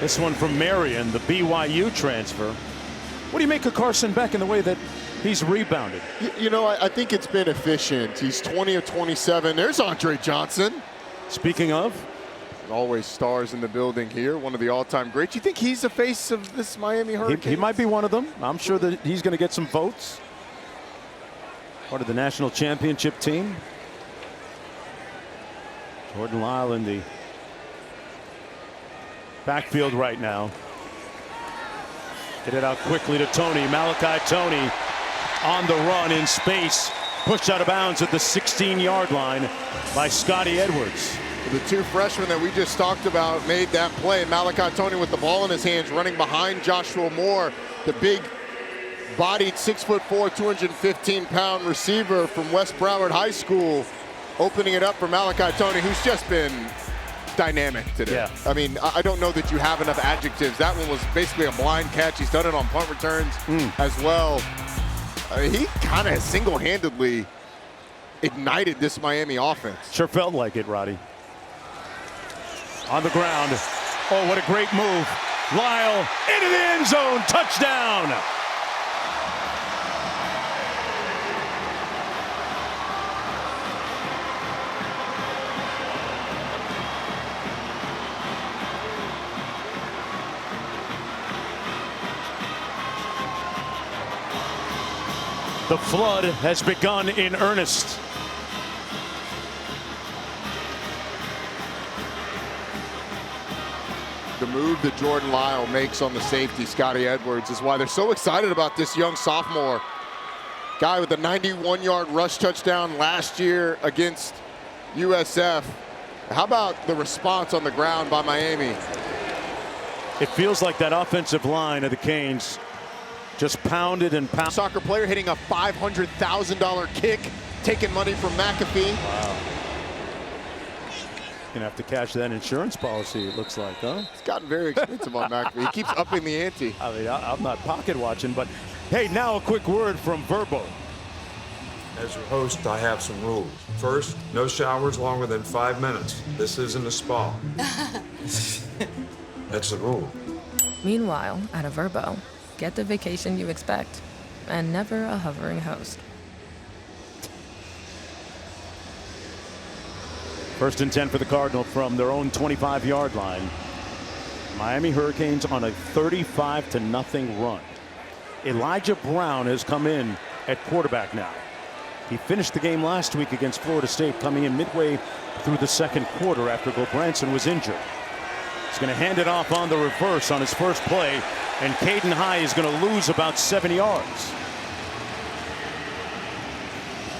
This one from Marion, the BYU transfer. What do you make of Carson Beck in the way that he's rebounded? You know, I think it's been efficient. He's 20 of 27. There's Andre Johnson. Speaking of, always stars in the building here. One of the all-time greats. You think he's the face of this Miami Hurricanes? He might be one of them. I'm sure that he's going to get some votes. Part of the national championship team. Jordan Lyle in the backfield right now. Get it out quickly to Toney. Malachi Toney on the run in space. Pushed out of bounds at the 16-yard line by Scotty Edwards. The two freshmen that we just talked about made that play. Malachi Toney with the ball in his hands, running behind Joshua Moore, the big-bodied 6'4", 215-pound receiver from West Broward High School, opening it up for Malachi Toney, who's just been dynamic today. Yeah. I mean, I don't know that you have enough adjectives. That one was basically a blind catch. He's done it on punt returns as well. He kind of single-handedly ignited this Miami offense. Sure felt like it, Roddy. On the ground. Oh, what a great move. Lyle into the end zone. Touchdown. The flood has begun in earnest. The move that Jordan Lyle makes on the safety, Scotty Edwards, is why they're so excited about this young sophomore. Guy with a 91-yard rush touchdown last year against USF. How about the response on the ground by Miami? It feels like that offensive line of the Canes just pounded and pounded. Soccer player hitting a $500,000 kick, taking money from McAfee. Wow. Gonna have to cash that insurance policy, it looks like, huh? It's gotten very expensive on McAfee. He keeps upping the ante. I mean, I'm not pocket watching, but hey, now a quick word from Verbo. As your host, I have some rules. First, no showers longer than 5 minutes. This isn't a spa. That's the rule. Meanwhile, at a Verbo, get the vacation you expect, and never a hovering host. First and 10 for the Cardinal from their own 25-yard line. Miami Hurricanes on a 35-0 run. Elijah Brown has come in at quarterback now. He finished the game last week against Florida State, coming in midway through the second quarter after Gilbranson was injured. He's going to hand it off on the reverse on his first play, and Caden High is going to lose about 7 yards.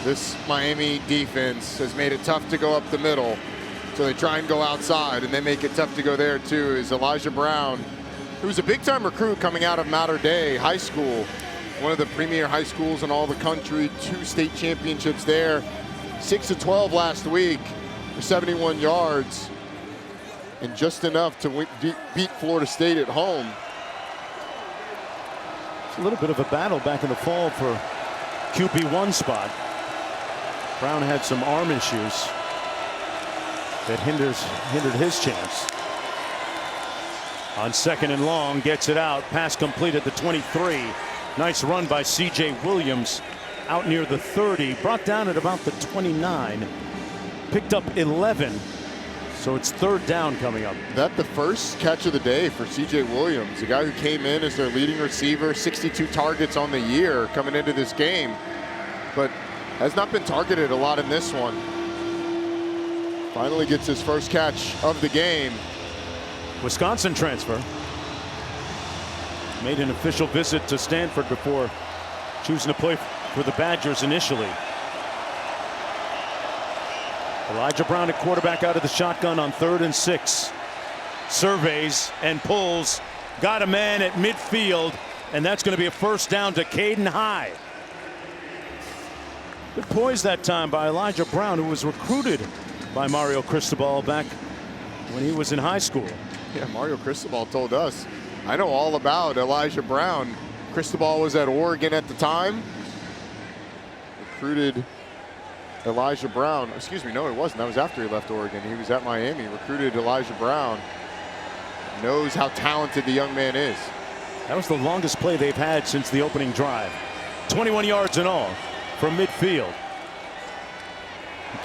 This Miami defense has made it tough to go up the middle, so they try and go outside, and they make it tough to go there too. Is Elijah Brown, who's a big-time recruit coming out of Mater Dei High School, one of the premier high schools in all the country, 2 state championships there, 6 of 12 last week for 71 yards, and just enough to beat Florida State at home. It's a little bit of a battle back in the fall for QB1 spot. Brown had some arm issues that hindered his chance. On second and long, gets it out. Pass complete at the 23. Nice run by C.J. Williams out near the 30, brought down at about the 29, picked up 11. So it's 3rd down coming up. That the first catch of the day for C.J. Williams, the guy who came in as their leading receiver, 62 targets on the year coming into this game, but has not been targeted a lot in this one. Finally gets his first catch of the game. Wisconsin transfer. Made an official visit to Stanford before choosing to play for the Badgers initially. Elijah Brown at quarterback out of the shotgun on 3rd and 6. Surveys and pulls. Got a man at midfield, and that's going to be a first down to Caden High. Good poise that time by Elijah Brown, who was recruited by Mario Cristobal back when he was in high school. Yeah, Mario Cristobal told us, I know all about Elijah Brown. Cristobal was at Oregon at the time. Recruited Elijah Brown. Excuse me, no, it wasn't. That was after he left Oregon. He was at Miami. Recruited Elijah Brown. Knows how talented the young man is. That was the longest play they've had since the opening drive. 21 yards in all from midfield.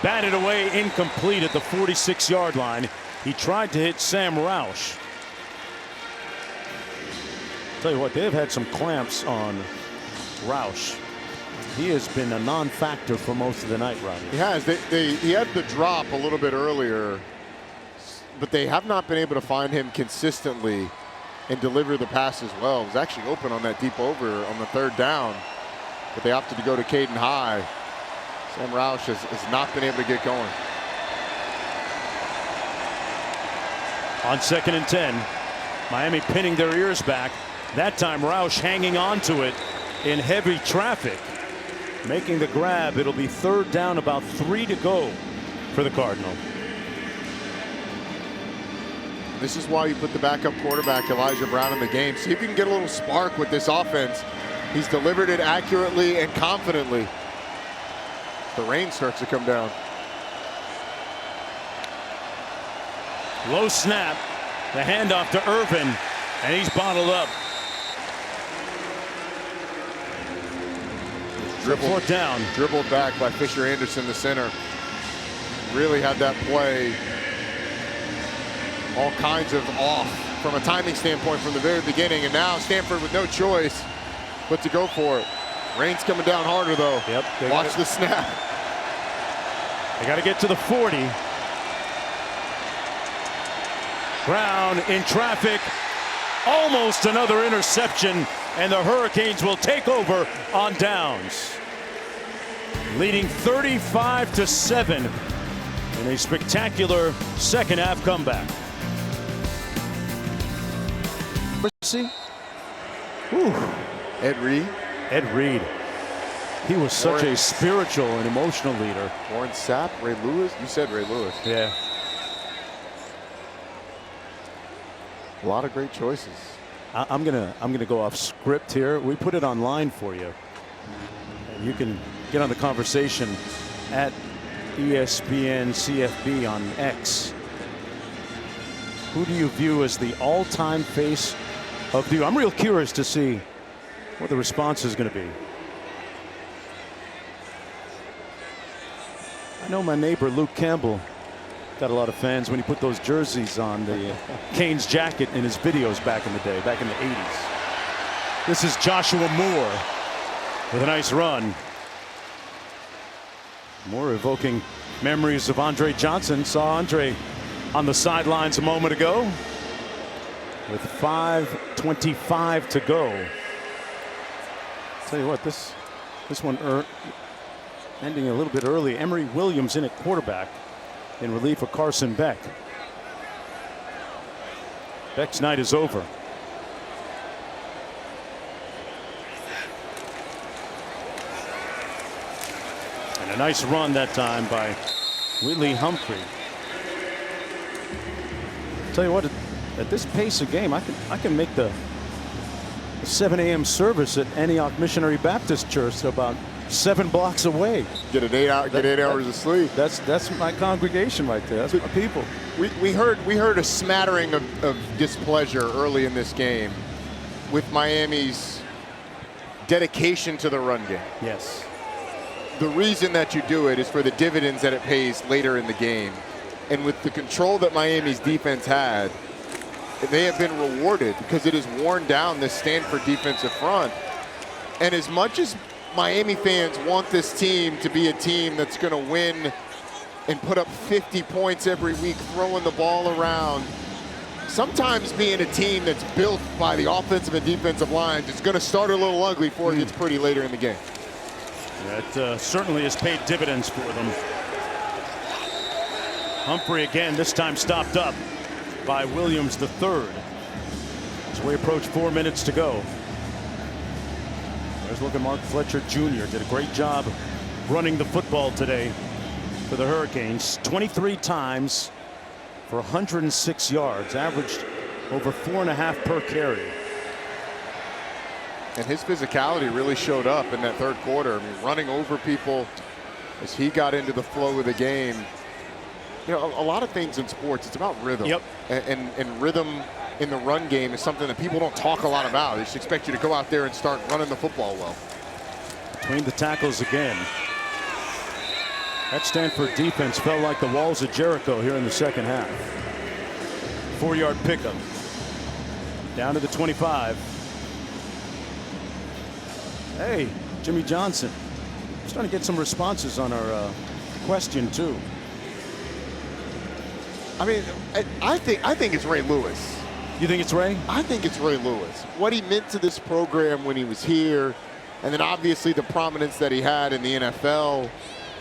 Batted away, incomplete at the 46-yard line. He tried to hit Sam Roush. Tell you what, they've had some clamps on Roush. He has been a non-factor for most of the night, Rodney. He has. He had the drop a little bit earlier, but they have not been able to find him consistently and deliver the pass as well. It was actually open on that deep over on the 3rd down, but they opted to go to Caden High. Sam Roush has not been able to get going. On 2nd and 10, Miami pinning their ears back. That time Roush hanging on to it in heavy traffic, making the grab. It'll be 3rd down, about 3 to go for the Cardinal. This is why you put the backup quarterback Elijah Brown in the game. See if you can get a little spark with this offense. He's delivered it accurately and confidently. The rain starts to come down. Low snap, the handoff to Irvin, and he's bottled up. Fourth down. Dribbled back by Fisher Anderson, the center. Really had that play all kinds of off from a timing standpoint from the very beginning, and now Stanford with no choice but to go for it. Rain's coming down harder though. Yep. Watch the snap. They got to get to the 40. Brown in traffic. Almost another interception, and the Hurricanes will take over on downs, leading 35-7 in a spectacular second half comeback. See? Ed Reed. Ed Reed. He was such a spiritual and emotional leader. Warren Sapp, Ray Lewis. You said Ray Lewis. Yeah. A lot of great choices. I'm gonna go off script here. We put it online for you, and you can get on the conversation at ESPN CFB on X. Who do you view as the all-time face of the? I'm real curious to see what the response is going to be. I know my neighbor Luke Campbell got a lot of fans when he put those jerseys on, the Canes jacket in his videos back in the day, back in the 80s. This is Joshua Moore with a nice run. Moore evoking memories of Andre Johnson. Saw Andre on the sidelines a moment ago with 5:25 to go. Tell you what, this one ending a little bit early. Emory Williams in at quarterback in relief of Carson Beck. Beck's night is over. And a nice run that time by Whitley Humphrey. Tell you what, at this pace of game, I can make the 7 a.m. service at Antioch Missionary Baptist Church about 7 blocks away. Get 8 hours of sleep. That's my congregation right there. That's my people. We heard a smattering of displeasure early in this game with Miami's dedication to the run game. Yes. the reason that you do it is for the dividends that it pays later in the game. And with the control that Miami's defense had, they have been rewarded because it has worn down this Stanford defensive front. And as much as Miami fans want this team to be a team that's going to win and put up 50 points every week, throwing the ball around, sometimes being a team that's built by the offensive and defensive lines is going to start a little ugly before it gets pretty later in the game. That certainly has paid dividends for them. Humphrey again, this time stopped up by Williams III. As we approach 4 minutes to go. There's looking Mark Fletcher Jr. did a great job running the football today for the Hurricanes. 23 times for 106 yards, averaged over 4.5 per carry. And his physicality really showed up in that third quarter. I mean, running over people as he got into the flow of the game. You know, a lot of things in sports, it's about rhythm. Yep. And rhythm in the run game is something that people don't talk a lot about. They just expect you to go out there and start running the football well. Between the tackles again. That Stanford defense felt like the walls of Jericho here in the second half. 4-yard pickup. Down to the 25. Hey, Jimmy Johnson. Starting to get some responses on our question too. I mean, I think it's Ray Lewis. You think it's Ray? I think it's Ray Lewis. What he meant to this program when he was here, and then obviously the prominence that he had in the NFL.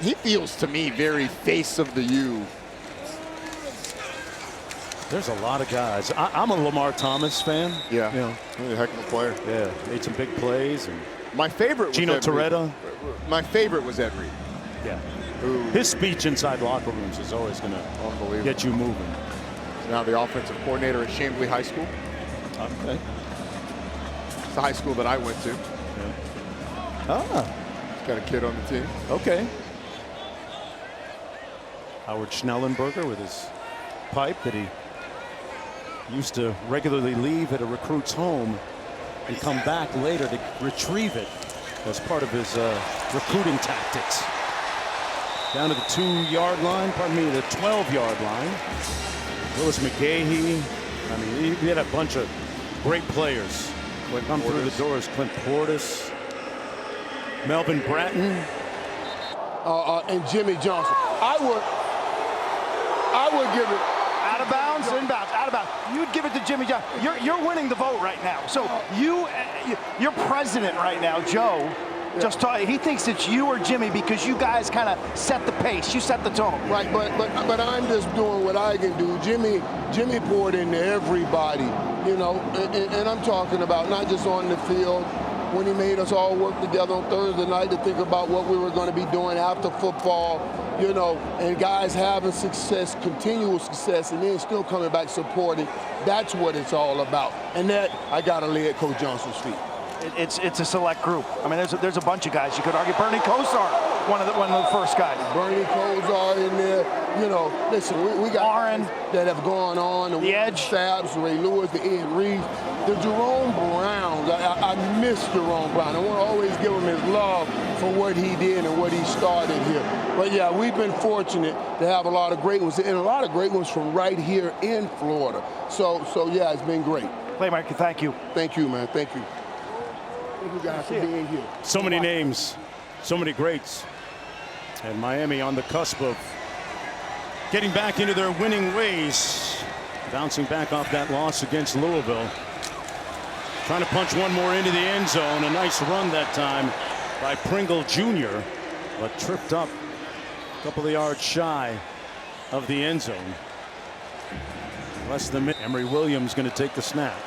He feels to me very face of the U. There's a lot of guys. I'm a Lamar Thomas fan. Yeah, you know, really a heck of a player. Yeah, made some big plays. And my favorite was Gino Ed Toretta. Reed. My favorite was Ed Reed. Yeah. His speech inside locker rooms is always going to get you moving. Now the offensive coordinator at Chambly High School. Okay. It's the high school that I went to. Yeah. Ah. Got a kid on the team. Okay. Howard Schnellenberger with his pipe that he used to regularly leave at a recruit's home and come back later to retrieve it as part of his recruiting tactics. Down to the 2-yard line, pardon me, the 12-yard line. Willis McGahee. I mean, he had a bunch of great players. When come through the doors, Clint Portis, Melvin Bratton, and Jimmy Johnson. I would give it out of bounds, inbounds, out of bounds. You'd give it to Jimmy Johnson. You're winning the vote right now. So your president right now, Joe. Yeah. Just he thinks it's you or Jimmy because you guys kind of set the pace. You set the tone. Right, but I'm just doing what I can do. Jimmy poured into everybody, you know, and I'm talking about not just on the field. When he made us all work together on Thursday night to think about what we were going to be doing after football, you know, and guys having success, continual success, and then still coming back supporting. That's what it's all about. And that I got to lay at Coach Johnson's feet. It's a select group. I mean, there's a bunch of guys. You could argue Bernie Kosar, one of the first guys. Bernie Kosar in there. You know, listen, we got Warren that have gone on. The Edge. Stabs, Ray Lewis, the Ed Reed, the Jerome Browns. I miss Jerome Brown. I want to always give him his love for what he did and what he started here. But yeah, we've been fortunate to have a lot of great ones, and a lot of great ones from right here in Florida. So yeah, it's been great. Playmaker, thank you. Thank you, man. Thank you. Thank you guys for being here. So many names, so many greats. And Miami on the cusp of getting back into their winning ways. Bouncing back off that loss against Louisville. Trying to punch one more into the end zone. A nice run that time by Pringle Jr. But tripped up a couple of yards shy of the end zone. Less than a minute. Emory Williams going to take the snap.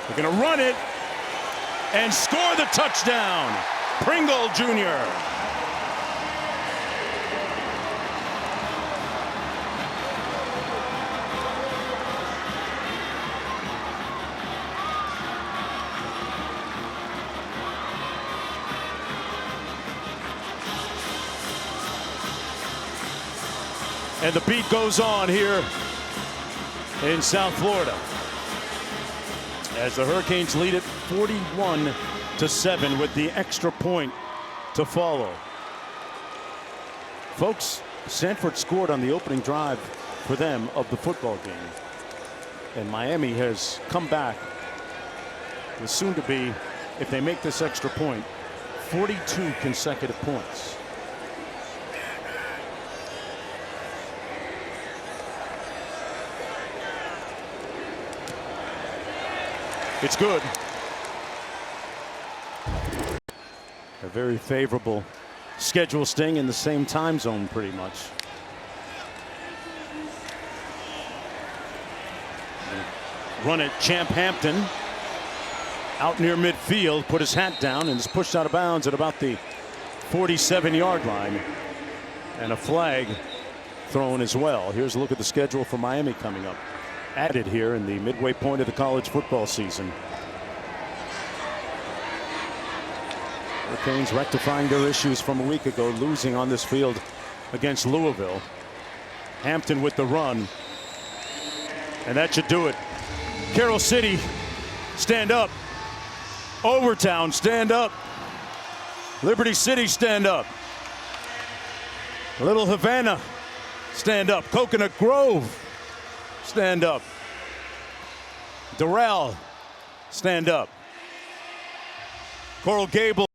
They're going to run it and score the touchdown. Pringle Jr. And the beat goes on here in South Florida. as the Hurricanes lead it 41-7 with the extra point to follow. Folks, Stanford scored on the opening drive for them of the football game. And Miami has come back with soon to be, if they make this extra point, 42 consecutive points. It's good. A very favorable schedule, staying in the same time zone pretty much. Run it, Champ Hampton out near midfield, put his hat down and is pushed out of bounds at about the 47-yard line, and a flag thrown as well. Here's a look at the schedule for Miami coming up. Added here in the midway point of the college football season. Hurricanes rectifying their issues from a week ago, losing on this field against Louisville. Hampton with the run, and that should do it. Carroll City, stand up. Overtown, stand up. Liberty City, stand up. Little Havana, stand up. Coconut Grove, stand up. Doral, stand up. Coral Gables.